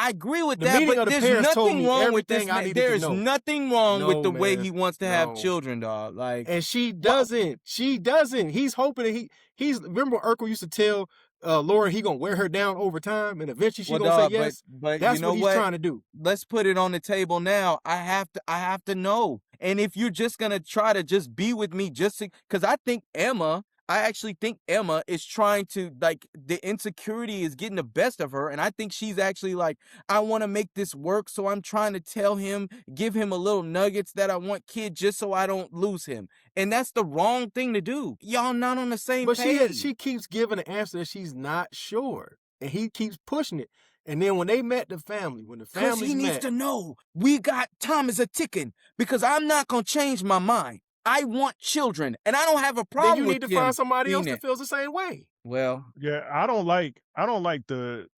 I agree with The that, meeting but of the there's parents told nothing me wrong with this everything I man. needed to There is know. nothing wrong with No, the way man. he wants to have No. children, dog. Like, And she doesn't. She doesn't. He's hoping that he's remember Urkel used to tell Lauren he gonna wear her down over time and eventually she well, gonna dog, say yes. but That's you know what he's what? trying to do. Let's put it on the table now. I have to know. And if you're just gonna try to just be with me, because I think Emma, I actually think Emma is trying to, like, the insecurity is getting the best of her, and I think she's actually like, I want to make this work, so I'm trying to tell him, give him a little nuggets that I want kid just so I don't lose him. And that's the wrong thing to do. Y'all not on the same But page. she keeps giving an answer that she's not sure, and he keeps pushing it. And then when they met the family, when the Because families he needs met, to know we got time is a ticking because I'm not going to change my mind. I want children, and I don't have a then problem you with need to him find somebody else being that feels the same way. Well, Yeah, I don't like the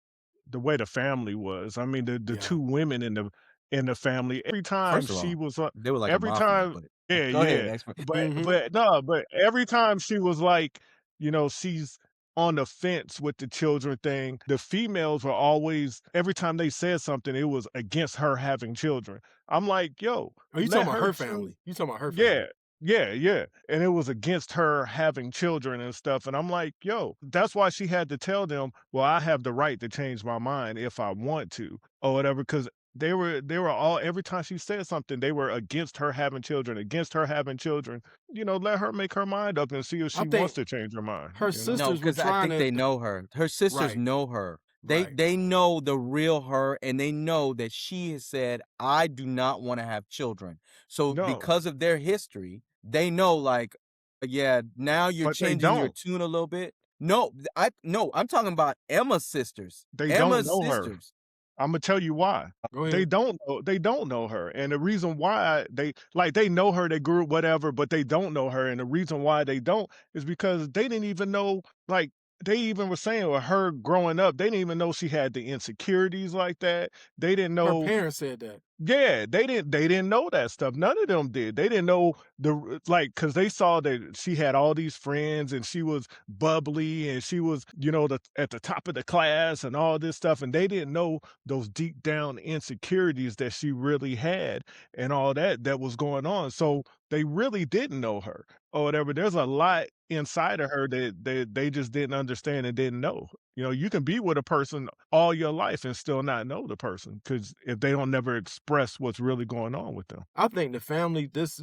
way the family was. I mean, the Yeah. 2 women in the family, every time first of she all, was they were like a every mafia, time but yeah, go ahead. yeah. Mhm. But no, but every time she was like, she's on the fence with the children thing, the females were always every time they said something, it was against her having children. I'm like, "Yo, Oh, you talking let about her her choose." family. You talking about her Yeah. family. Yeah, yeah. And it was against her having children and stuff. And I'm like, yo, that's why she had to tell them, well, I have the right to change my mind if I want to, or whatever. Cause they were all every time she said something, they were against her having children, against her having children. Let her make her mind up and see if I she wants think to change her mind, her No, sisters were because I trying think to they know her. Her sisters right, know her. They right. they know the real her, and they know that she has said, "I do not want to have children." So No, because of their history, they know, like, yeah, now you're but they changing your don't. tune a little bit. No, no, I'm talking about Emma's sisters. They don't Emma's know her. sisters. Imma tell you why. Go ahead. They don't know her, and the reason why they know her, they grew whatever, but they don't know her, and the reason why they don't is because they didn't even know, like, they even were saying with her growing up, they didn't even know she had the insecurities like that. They didn't Her know. parents said that. Yeah, they didn't know that stuff. None of them did. They didn't know like, cause they saw that she had all these friends and she was bubbly and she was, at the top of the class and all this stuff. And they didn't know those deep down insecurities that she really had and all that was going on. So they really didn't know her or whatever. There's a lot inside of her that they just didn't understand and didn't know. You can be with a person all your life and still not know the person because if they don't never express what's really going on with them. I think the family this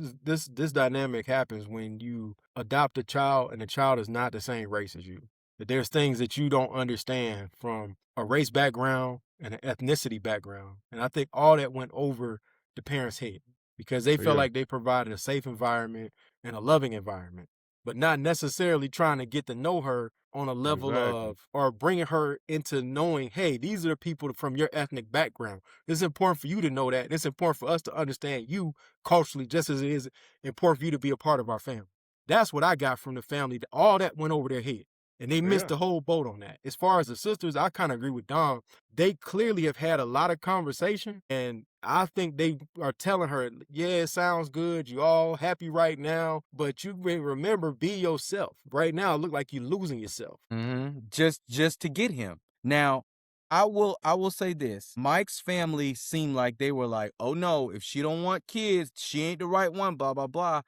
dynamic happens when you adopt a child and the child is not the same race as you. That there's things that you don't understand from a race background and an ethnicity background. And I think all that went over the parents' head because they felt Yeah, like they provided a safe environment and a loving environment, but not necessarily trying to get to know her on a level exactly. of or bringing her into knowing, hey, these are the people from your ethnic background. It's important for you to know that. And it's important for us to understand you culturally, just as it is important for you to be a part of our family. That's what I got from the family. All that went over their head. And they missed Yeah, the whole boat on that. As far as the sisters, I kind of agree with Dom. They clearly have had a lot of conversation. And I think they are telling her, yeah, it sounds good. You all happy right now. But you remember, be yourself. Right now, it look like you're losing yourself. Just to get him. Now, I will say this. Mike's family seemed like they were like, "Oh no, if she don't want kids, she ain't the right one, blah blah blah."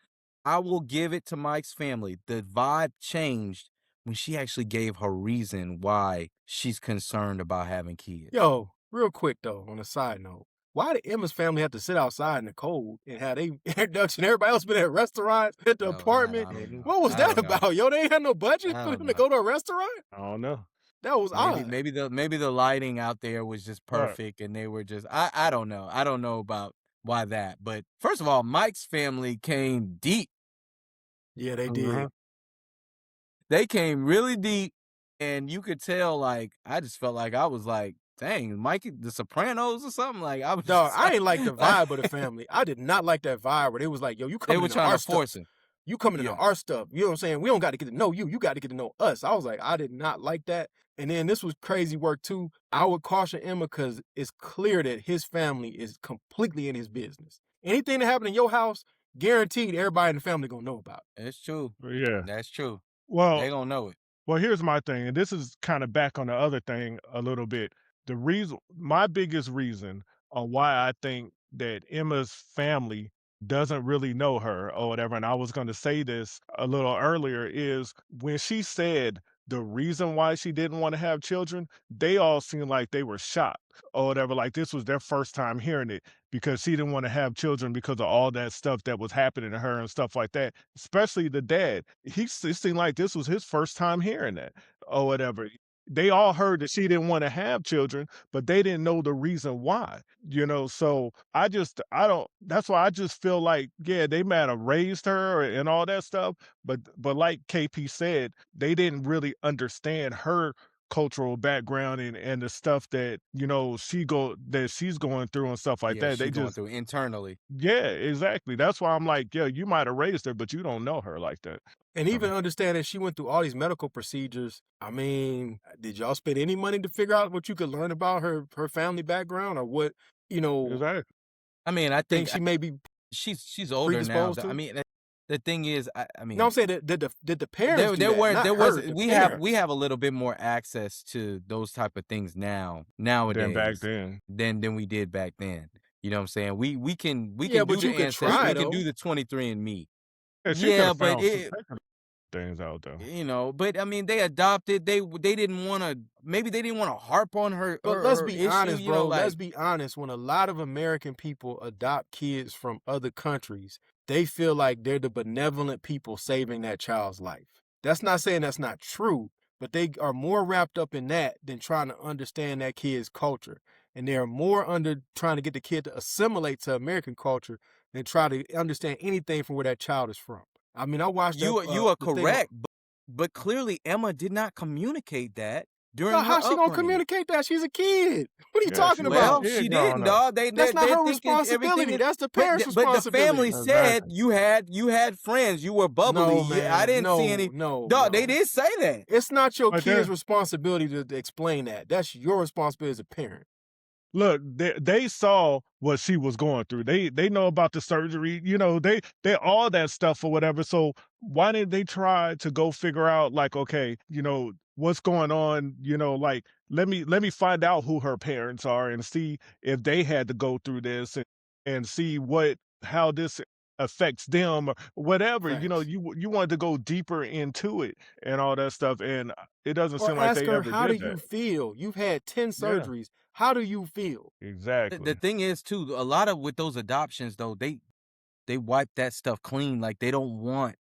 I will give it to Mike's family. The vibe changed when she actually gave her reason why she's concerned about having kids. Yo, real quick though, on a side note, why did Emma's family have to sit outside in the cold and have they introduction? Everybody else been at restaurants, at the Oh, that apartment. I don't know. What was I that don't know. about? Yo, they ain't had no budget I for don't them to know. go to a restaurant? I don't know. That was Maybe odd. maybe the lighting out there was just Right. perfect and they were just I don't know. I don't know about why that. But first of all, Mike's family came deep. Yeah, they Uh-huh. did. They came really deep and you could tell like I just felt like I was like, dang, Mikey the Sopranos or something. Like I was Dog, just I ain't like the vibe of the like family. I did not like that vibe where they was like, yo, you they coming were into trying our to stuff. force him. You coming into Yeah. our stuff. You know what I'm saying? We don't got to get to know you. You got to get to know us. I was like, I did not like that. And then this was crazy work too. I would caution Emma because it's clear that his family is completely in his business. Anything that happened in your house, guaranteed everybody in the family gonna know about it. It's true. Yeah. That's true. Well, They gonna know it. Well, here's my thing, and this is kind of back on the other thing a little bit. My biggest reason on why I think that Emma's family doesn't really know her or whatever, and I was going to say this a little earlier, is when she said the reason why she didn't want to have children, they all seemed like they were shocked or whatever. Like this was their first time hearing it because she didn't want to have children because of all that stuff that was happening to her and stuff like that. Especially the dad. It seemed like this was his first time hearing that or whatever. They all heard that she didn't want to have children, but they didn't know the reason why, So I don't, that's why I just feel like, yeah, they might have raised her and all that stuff, but like KP said, they didn't really understand her cultural background and the stuff that, that she's going through and stuff like Yeah, that. They she's going just, through internally. yeah, exactly. That's why I'm like, yeah, you might have raised her, but you don't know her like that. And even understanding she went through all these medical procedures, I mean, did y'all spend any money to figure out what you could learn about her family background or what, Exactly. I mean, I think she may be she's older now. predisposed to? I mean, the thing is, I mean, No, I'm saying did the parents do there that? were Not there her, was the we parents. have a little bit more access to those type of things Than nowadays back then. than we did back then. You know what I'm saying? We can Yeah, do but the you could ancestry, try we can though. do the 23andMe. Yeah, she could Yeah, have but found some it things out though. but I mean, they adopted. They didn't want to. Maybe they didn't want to harp on her. But let's her be issue, honest, you know, bro. Let's like be honest. When a lot of American people adopt kids from other countries, they feel like they're the benevolent people saving that child's life. That's not saying that's not true, but they are more wrapped up in that than trying to understand that kid's culture. And they're more under trying to get the kid to assimilate to American culture than try to understand anything from where that child is from. I mean, I watched you that. you are the thing on- correct, but clearly Emma did not communicate that during No, her how's she gonna upbringing. communicate that? She's a kid. What are you Yeah, talking she was about? a Well, she kid growing didn't, up. dog. That's They're not her thinking responsibility. everything. That's the parents' But the responsibility. family said Exactly. you had friends. You were bubbly. No, man. I didn't see any. No, Dog, no. they did say that. It's not your But kid's then- responsibility to explain that. That's your responsibility as a parent. Look, they saw what she was going through. They know about the surgery, they all that stuff or whatever. So why didn't they try to go figure out like, okay, what's going on, like let me find out who her parents are and see if they had to go through this and see how this affects them or whatever. Facts. You wanted to go deeper into it and all that stuff. And it doesn't Or seem like ask they her, ever how do did you that. feel? You've had 10 surgeries. How do you feel? Exactly. The thing is too, a lot of with those adoptions though, they wipe that stuff clean. Like they don't want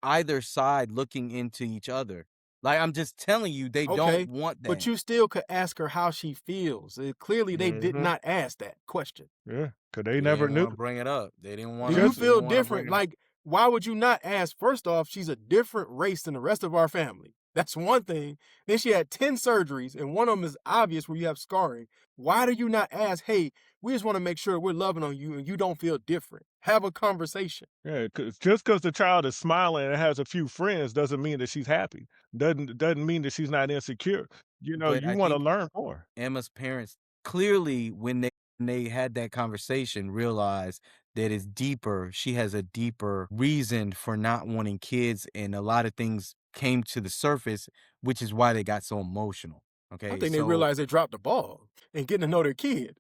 either side looking into each other. Like I'm just telling you, they Okay, don't want that. but you still could ask her how she feels. Clearly, they did Mhm. not ask that question. Yeah, because they They never didn't knew. wanna bring it up. They didn't want. Do you feel different? Like, why would you not ask? First off, she's a different race than the rest of our family. That's one thing. Then she had 10 surgeries, and one of them is obvious where you have scarring. Why do you not ask, hey, we just want to make sure we're loving on you and you don't feel different? Have a conversation. Yeah, just because the child is smiling and has a few friends doesn't mean that she's happy. Doesn't mean that she's not insecure. But You I want to think learn more. Emma's parents clearly, when they had that conversation, realized that it's deeper. She has a deeper reason for not wanting kids, and a lot of things came to the surface, which is why they got so emotional. Okay, I think they realized they dropped the ball and getting to know their kid.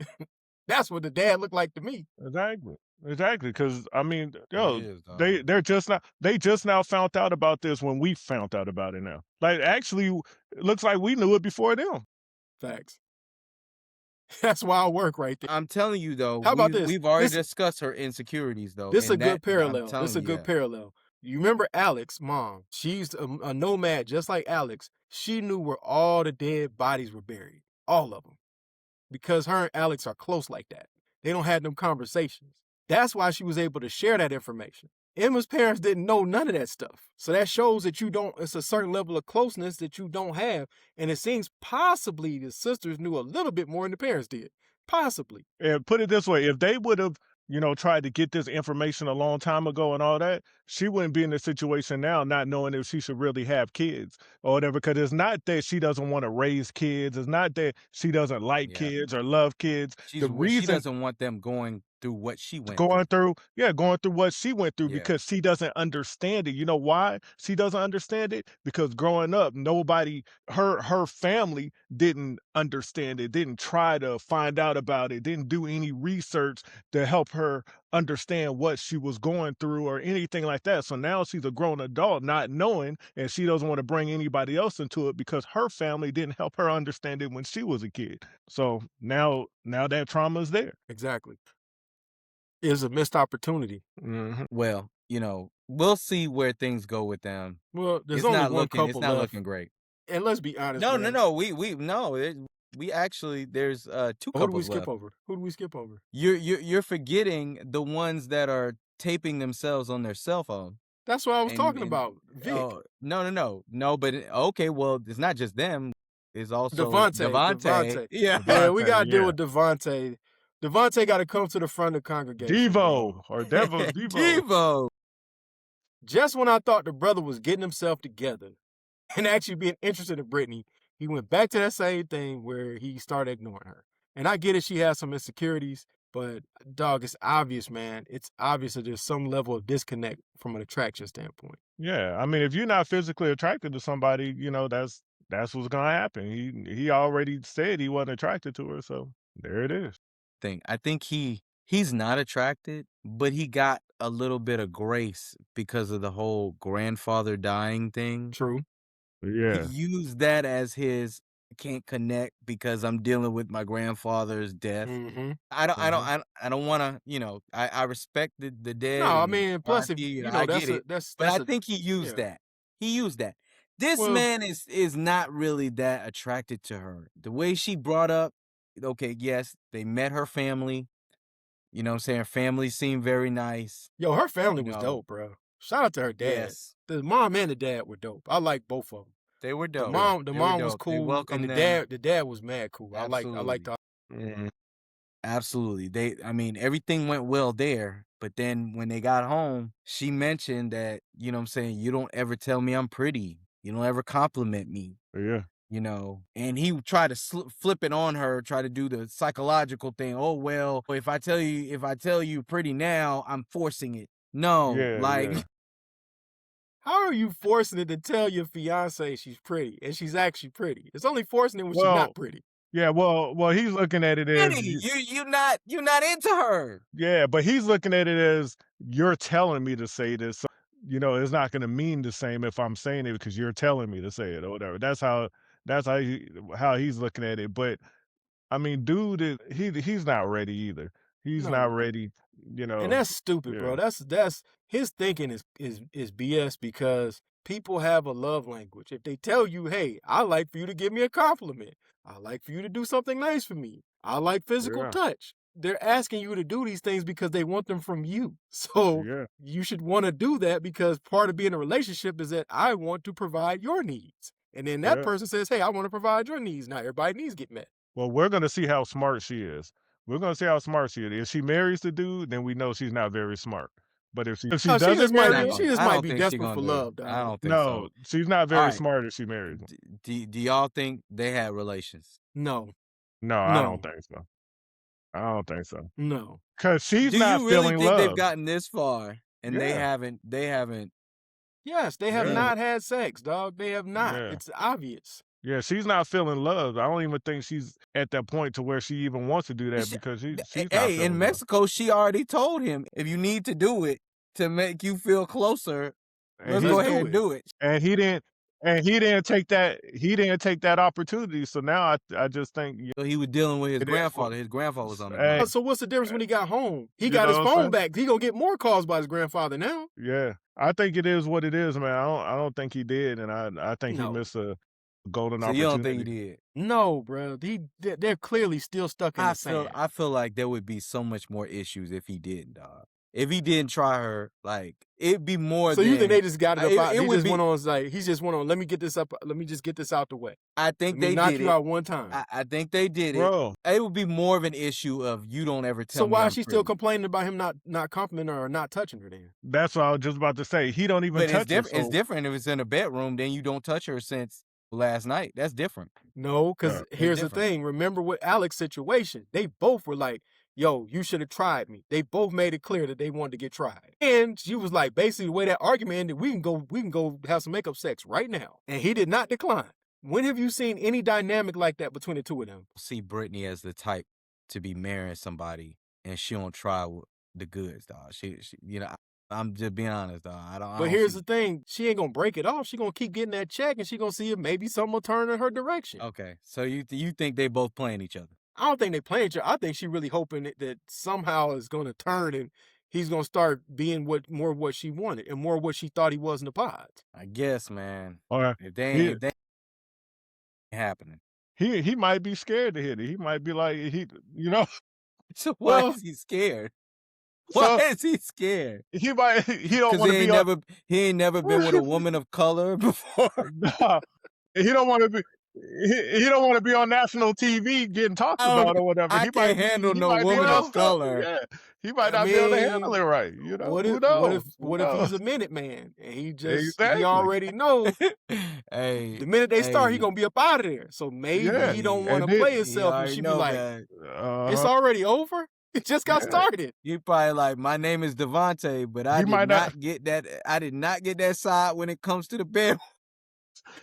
That's what the dad looked like to me. Exactly. Because I mean, It is, dog. they just now found out about this when we found out about it now. Like actually, it looks like we knew it before them. Facts. That's wild work right there. I'm telling you though, How about this? we've already This- discussed her insecurities though. This is a and good that- I'm parallel. telling This is a you, good yeah. parallel. You remember Alex, mom? She's a nomad just like Alex. She knew where all the dead bodies were buried. All of them. Because her and Alex are close like that. They don't have them conversations. That's why she was able to share that information. Emma's parents didn't know none of that stuff. So that shows that it's a certain level of closeness that you don't have. And it seems possibly the sisters knew a little bit more than the parents did. Possibly. And put it this way, if they would have, tried to get this information a long time ago and all that, she wouldn't be in the situation now not knowing if she should really have kids or whatever. Because it's not that she doesn't want to raise kids. It's not that she doesn't like Yeah. kids or love kids. She The reason doesn't want them going through what she went going through. going through what she went through Yeah. because she doesn't understand it. You know why she doesn't understand it? Because growing up, nobody, her family didn't understand it, didn't try to find out about it, didn't do any research to help her understand what she was going through or anything like that. So now she's a grown adult, not knowing, and she doesn't want to bring anybody else into it because her family didn't help her understand it when she was a kid. So now that trauma is there. Exactly. Is a missed opportunity. Mhm. Well, we'll see where things go with them. Well, there's It's only not one looking. It's couple not left. looking great. And let's be honest, No, man. no. We actually there's 2 Who do we couples skip left. over? Who do we skip over? You're forgetting the ones that are taping themselves on their cell phone. That's what I was talking And about. Vic. oh, no, but okay, well, it's not just them. It's also Devontae. Yeah. Yeah, we Devontae, gotta deal yeah. with Devontae. Devontae got to come to the front of the congregation. Devo or Devo's Devo. Devo. Just when I thought the brother was getting himself together and actually being interested in Brittany, he went back to that same thing where he started ignoring her. And I get it, she has some insecurities, but dog, it's obvious, man. It's obvious that there's some level of disconnect from an attraction standpoint. Yeah, I mean, if you're not physically attracted to somebody, that's what's gonna happen. He already said he wasn't attracted to her, so there it is. I think he's not attracted, but he got a little bit of grace because of the whole grandfather dying thing. True. Yeah. He used that as his can't connect because I'm dealing with my grandfather's death. Mm-hmm. I don't want to, I respect the dead. No, I and mean, plus if RIP, you know, I get it. But I think he used yeah. that. He used that. This Well- man is not really that attracted to her. The way she brought up, okay, yes, they met her family. You know what I'm saying? Her family seemed very nice. Yo, her family was dope, bro. Shout out to her dad. Yes. The mom and the dad were dope. I like both of them. They were dope. The mom was cool, and welcomed the dad was mad cool. Absolutely. I like the Mhm. Absolutely. Everything went well there, but then when they got home, she mentioned that, you know what I'm saying, you don't ever tell me I'm pretty. You don't ever compliment me. Yeah. And he tried to flip it on her, try to do the psychological thing. Oh, well, if I tell you pretty now, I'm forcing it. No, Yeah. How are you forcing it to tell your fiance she's pretty and she's actually pretty? It's only forcing it when she's not pretty. Yeah, well, he's looking at it as you're not into her. yeah, but he's looking at it as you're telling me to say this. So, it's not going to mean the same if I'm saying it because you're telling me to say it or whatever. That's how he's looking at it. But I mean, dude, he's not ready either. He's No. not ready. And that's stupid, bro. That's his thinking is BS because people have a love language. If they tell you, hey, I like for you to give me a compliment. I like for you to do something nice for me. I like physical touch. They're asking you to do these things because they want them from you. So you should want to do that because part of being in a relationship is that I want to provide your needs. And then that person says, hey, I want to provide your needs. Now everybody's needs get met. Well, we're going to see how smart she is. We're going to see how smart she is. If she marries the dude, then we know she's not very smart. But if she doesn't just marry, she just might be desperate for love, dog. I don't think so. No, she's not very smart if she marries him. Do y'all think they had relations? No. No, I don't think so. I don't think so. No. Because she's Do not you really feeling think love. they've gotten this far and they haven't? Yes, they have not had sex, dog. They have not. Yeah. It's obvious. Yeah, she's not feeling love. I don't even think she's at that point to where she even wants to do that because she's not feeling in Mexico, she already told him, if you need to do it to make you feel closer, let's go ahead and do it. And he didn't take that. He didn't take that opportunity. So now I just think so he was dealing with his grandfather. His grandfather was on the So what's the difference when he got home? He got his phone back. He gonna get more calls by his grandfather now. Yeah, I think it is what it is, man. I don't think he did, and I think he missed a golden opportunity. You don't think he did? No, bro. They're clearly still stuck in the sand. I feel like there would be so much more issues if he didn't, dog. If he didn't try her, like, it'd be more. So you think they just got it up out? He just went on. Let me get this up. Let me just get this out the way. I think they knock did you it out one time. I think they did Bro. it. It would be more of an issue of you don't ever tell me. So why I'm is she pretty. still complaining about him not complimenting her or not touching her then? That's what I was just about to say. He don't even touch her. It's different if it's in a bedroom. Then you don't touch her since last night. That's different. No, because here's the thing. Remember with Alex's situation, they both were like, yo, you should have tried me. They both made it clear that they wanted to get tried. And she was like, basically the way that argument ended, we can go have some makeup sex right now. And he did not decline. When have you seen any dynamic like that between the two of them? See Brittany as the type to be marrying somebody and she don't try the goods, dog. She I'm just being honest, dog. But here's the thing. She ain't going to break it off. She going to keep getting that check, and she going to see if maybe something will turn in her direction. Okay. So you think they both playing each other? I don't think they playing each other. I think she really hoping that somehow it's going to turn and he's going to start being more what she wanted and more what she thought he was in the pods. I guess, man. All right. If they ain't happening. He might be scared to hit it. He might be like, So why is he scared? Why is he scared? He don't want to be he ain't never been with a woman of color before. Nah, he don't want to be. He don't want to be on national TV getting talked about or whatever. I can't handle no woman of color. Yeah. He might not be able to handle it right. What if he's a minute man and he already knows the minute they start, he gonna be up out of there. So maybe he don't want to play himself and she be like, it's already over? It just got started. You probably like, my name is Devontae, but I did not get that. I did not get that side when it comes to the bed.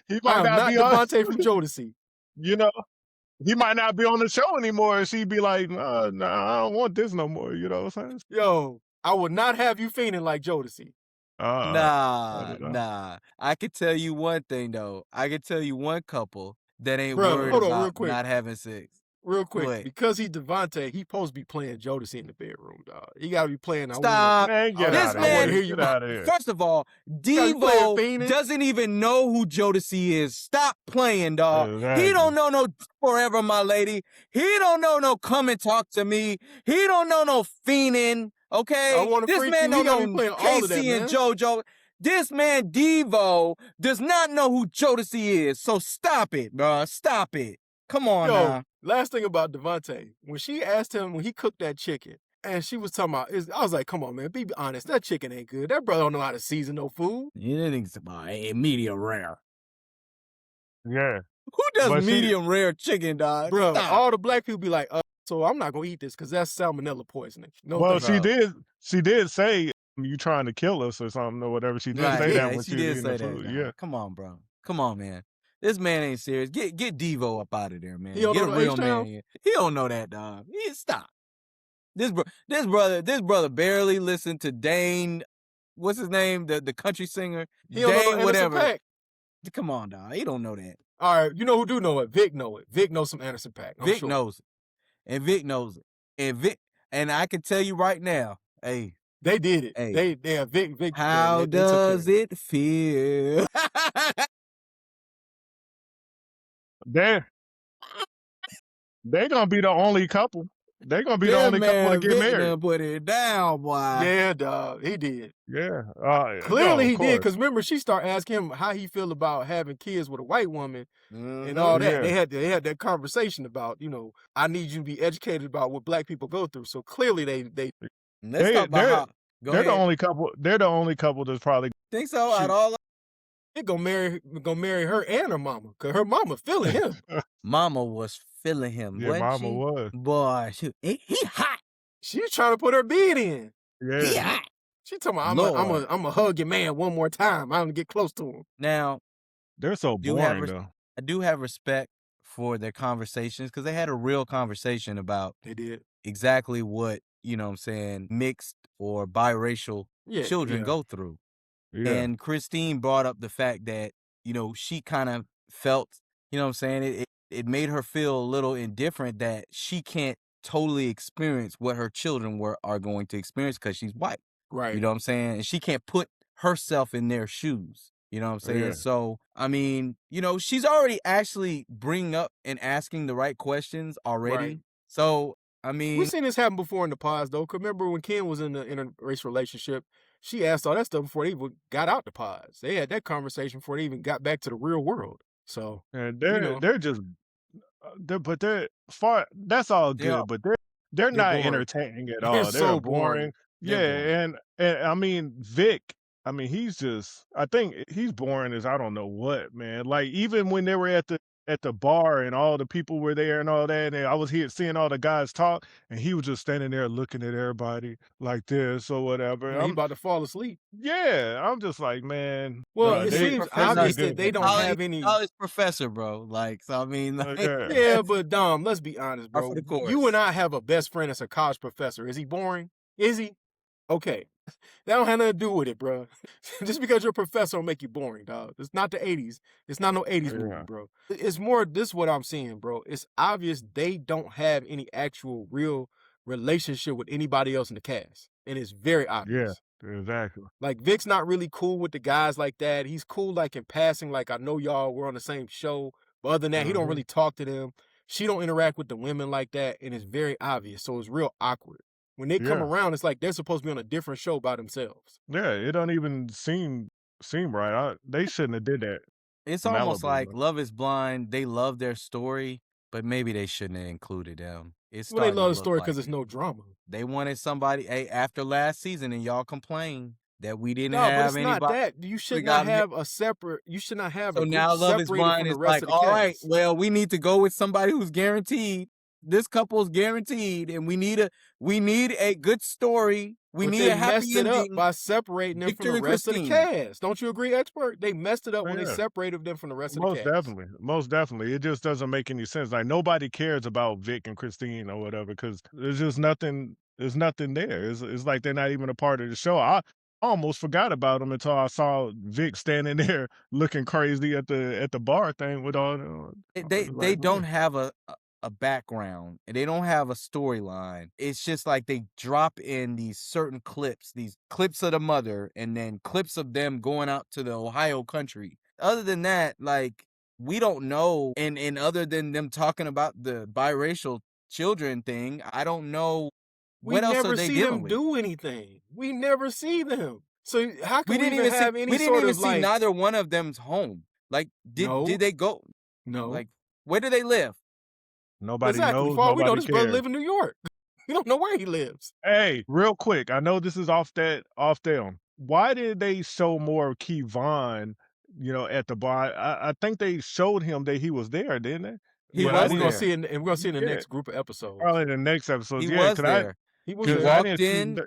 He might not be Devontae from Jodeci. He might not be on the show anymore, and she'd be like, nah, I don't want this no more. You know what I'm saying? Yo, I would not have you feeling like Jodeci. Nah. I could tell you one thing though. I could tell you one couple that ain't worried about not having sex. Real quick, because he's Devontae, he's supposed to be playing Jodeci in the bedroom, dog. He got to be playing. Stop. Get out of here. First of all, Devo doesn't even know who Jodeci is. Stop playing, dog. Exactly. He don't know no Forever, my lady. He don't know no Come and Talk to Me. He don't know no Fiendin', okay? This man don't know Casey and JoJo. This man, Devo, does not know who Jodeci is. So stop it, bro. Stop it. Come on now. Last thing about Devontae, when she asked him when he cooked that chicken, and she was talking about, I was like, come on, man, be honest. That chicken ain't good. That brother don't know how to season no food. You didn't think it's about medium rare. Yeah. Who does medium rare chicken, dog? Bro, all the black people be like, so I'm not going to eat this because that's salmonella poisoning. She did say, you trying to kill us or something or whatever. She did say that when she did say that. Yeah. Come on, bro. Come on, man. This man ain't serious. Get Devo up out of there, man. He don't Get a know real man here. He don't know that, dog. Stop. This brother barely listened to Dane. What's his name? The country singer. He don't Dane know whatever. Anderson .Paak. Come on, dog. He don't know that. All right, you know who do know it? Vic know it. Vic knows some Anderson .Paak. Vic knows it, and Vic knows it, and I can tell you right now, hey. They did it. Hey, Vic. How does it feel? They're gonna be the only couple. They're gonna be the only couple to get married. Put it down, boy. Yeah, dog. He did. Yeah. Clearly he did, because remember she started asking him how he feel about having kids with a white woman and all that. Yeah. They had that conversation about, I need you to be educated about what black people go through. So clearly they Let's talk about they're the only couple. They're the only couple that's probably think so at all. They gonna marry her and her mama, cause her mama feeling him. Mama was feeling him. Yeah, mama was. Boy, he hot. She's trying to put her bead in. Yeah, he hot. She talking about I'm a hug your man one more time. I'm gonna get close to him. Now they're so boring though. I do have respect for their conversations because they had a real conversation about they did exactly what mixed or biracial children go through. Yeah. And Christine brought up the fact that, she kind of felt, it made her feel a little indifferent that she can't totally experience what her children are going to experience because she's white. Right. You know what I'm saying? And she can't put herself in their shoes. You know what I'm saying? Yeah. So, I mean, she's already actually bringing up and asking the right questions already. Right. So, I mean, we've seen this happen before in the pods, though. Cause remember when Ken was in the interracial relationship, she asked all that stuff before they even got out the pods. They had that conversation before they even got back to the real world. So, and they're just, but they're far. That's all good, but they're not boring. Entertaining at all. They're so boring. Yeah, and I mean Vic. I mean, I think he's boring as I don't know what, man. Like even when they were at the at the bar and all the people were there and all that, and I was here seeing all the guys talk, and he was just standing there looking at everybody like this or whatever. Man, he about to fall asleep. Yeah, I'm just like, man. Well, it seems obvious that they don't have any college professor, bro. Like, so I mean, like, yeah, but Dom, let's be honest, bro. You and I have a best friend that's a college professor. Is he boring? Is he? Okay. That don't have nothing to do with it, bro. Just because you're a professor don't make you boring, dog. It's not the 80s. It's not no 80s movie, bro. It's more, this is what I'm seeing, bro. It's obvious they don't have any actual real relationship with anybody else in the cast. And it's very obvious. Yeah, exactly. Like, Vic's not really cool with the guys like that. He's cool, like, in passing, like, I know y'all were on the same show. But other than that, he don't really talk to them. She don't interact with the women like that. And it's very obvious. So it's real awkward. When they come around, it's like they're supposed to be on a different show by themselves. Yeah, it don't even seem right. They shouldn't have did that. It's almost like Love is Blind. They love their story, but maybe they shouldn't have included them. Well, they love the story because there's no drama. They wanted somebody. Hey, after last season, and y'all complained that we didn't have anybody. No, but it's not that. You should not have a separate. You should not have. So now Love is Blind is like, all right, well, we need to go with somebody who's guaranteed. This couple's guaranteed, and we need a good story. We need a happy ending. Up by separating them from the rest of the cast. Don't you agree, expert? They messed it up when they separated them from the rest of the cast. Most definitely. It just doesn't make any sense. Like, nobody cares about Vic and Christine or whatever because there's just nothing. There's nothing there. It's like they're not even a part of the show. I almost forgot about them until I saw Vic standing there looking crazy at the bar thing with all. They don't have a background and they don't have a storyline. It's just like they drop in these certain clips, these clips of the mother and then clips of them going out to the Ohio country. Other than that, like, we don't know. And other than them talking about the biracial children thing, I don't know what else are they dealing with. We never see them do anything. We never see them. So how can we didn't even have any sort of see neither one of them's home. Like, did they go? No. Like, where do they live? Nobody knows. For all we know, this brother live in New York. We don't know where he lives. Hey, real quick, I know this is off them. Why did they show more of Kevon, at the bar? I think they showed him that he was there, didn't they? He was. We're gonna see in the next group of episodes. Probably the next episode. He was there. He was there. Walked in.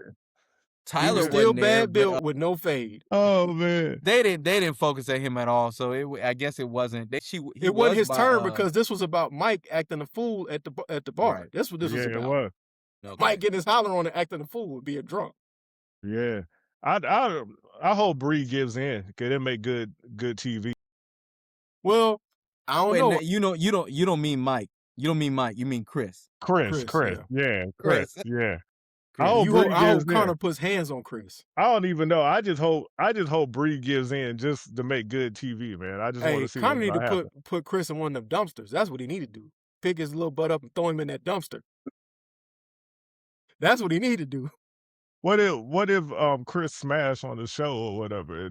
Tyler was still bad built with no fade. Oh man, they didn't focus at him at all. So I guess it wasn't. It wasn't his turn because this was about Mike acting a fool at the bar. Right. That's what this was about. It was. Okay. Mike getting his holler on and acting a fool, being drunk. Yeah, I hope Bree gives in because it make good TV. Well, I don't know. You don't mean Mike. You don't mean Mike. You mean Chris. Chris. Yeah, Chris. Yeah. I hope Connor puts hands on Chris. I don't even know. I just hope Bree gives in just to make good TV, man. I just want to see. Connor need to put Chris in one of them dumpsters. That's what he need to do. Pick his little butt up and throw him in that dumpster. That's what he need to do. What if Chris smashed on the show or whatever?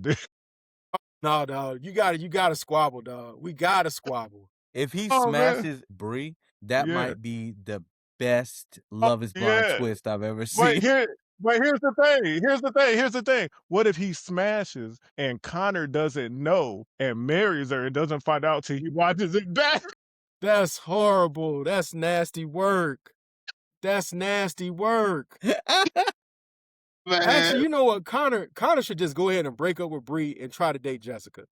No, dog. You gotta squabble, dog. We gotta squabble. If he smashes Bree, that might be the best Love is Blind twist I've ever seen. But here's the thing. What if he smashes and Connor doesn't know and marries her and doesn't find out till he watches it back? That's horrible. That's nasty work. Actually, you know what? Connor should just go ahead and break up with Bree and try to date Jessica.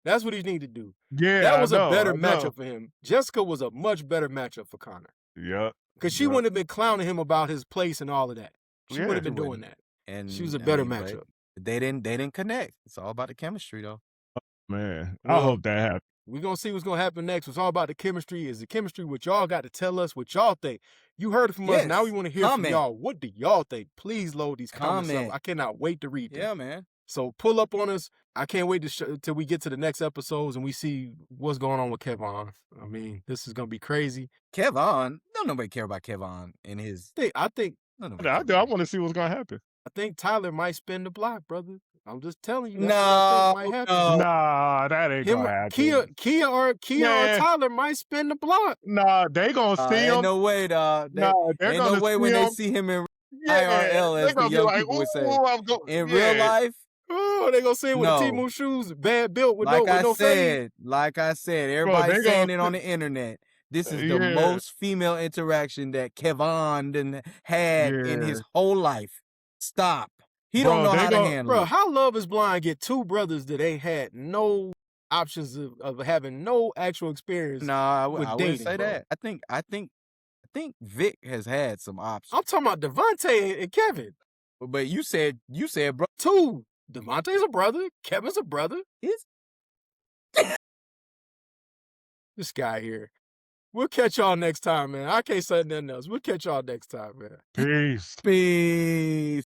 That's what he need to do. Yeah, that was a better matchup for him. Jessica was a much better matchup for Connor. Yep. Because she wouldn't have been clowning him about his place and all of that. She would have been doing that. And she was a better matchup. They didn't connect. It's all about the chemistry, though. Man, I hope that happens. We're going to see what's going to happen next. It's all about the chemistry. Is the chemistry what y'all got to tell us what y'all think? You heard it from us. Now we want to hear from y'all. What do y'all think? Please load these comments up. I cannot wait to read them. Yeah, man. So pull up on us. I can't wait till we get to the next episodes and we see what's going on with Kevon. I mean, this is going to be crazy. Kevon? Don't nobody care about Kevon and his... I think... I want to see what's going to happen. I think Tyler might spin the block, brother. I'm just telling you. Nah, that ain't gonna happen. Kia or Tyler might spin the block. Nah, they gonna see him. Ain't no way, dog. Ain't no way when they see him in IRL, as the young people would say. In real life, Oh, they gonna say it with the No. Temu shoes, bad built with Like no fade. like I said, Bro, everybody's they saying gonna it on the internet. This is the yeah, most female interaction that Kevon done had in his yeah. whole life. Stop. He don't Bro, know they how to gon' handle Bro, it. how Love is Blind get two brothers that ain't had no options of having no actual experience Nah, with I wouldn't dating, say bro. that. I think Vic has had some options. I'm talking about Devontae and Kevin. But you said, bro. Two. Devontae's a brother. Kevin's a brother. Is This guy here. We'll catch y'all next time, man. I can't say nothing else. We'll catch y'all next time, man. peace. peace.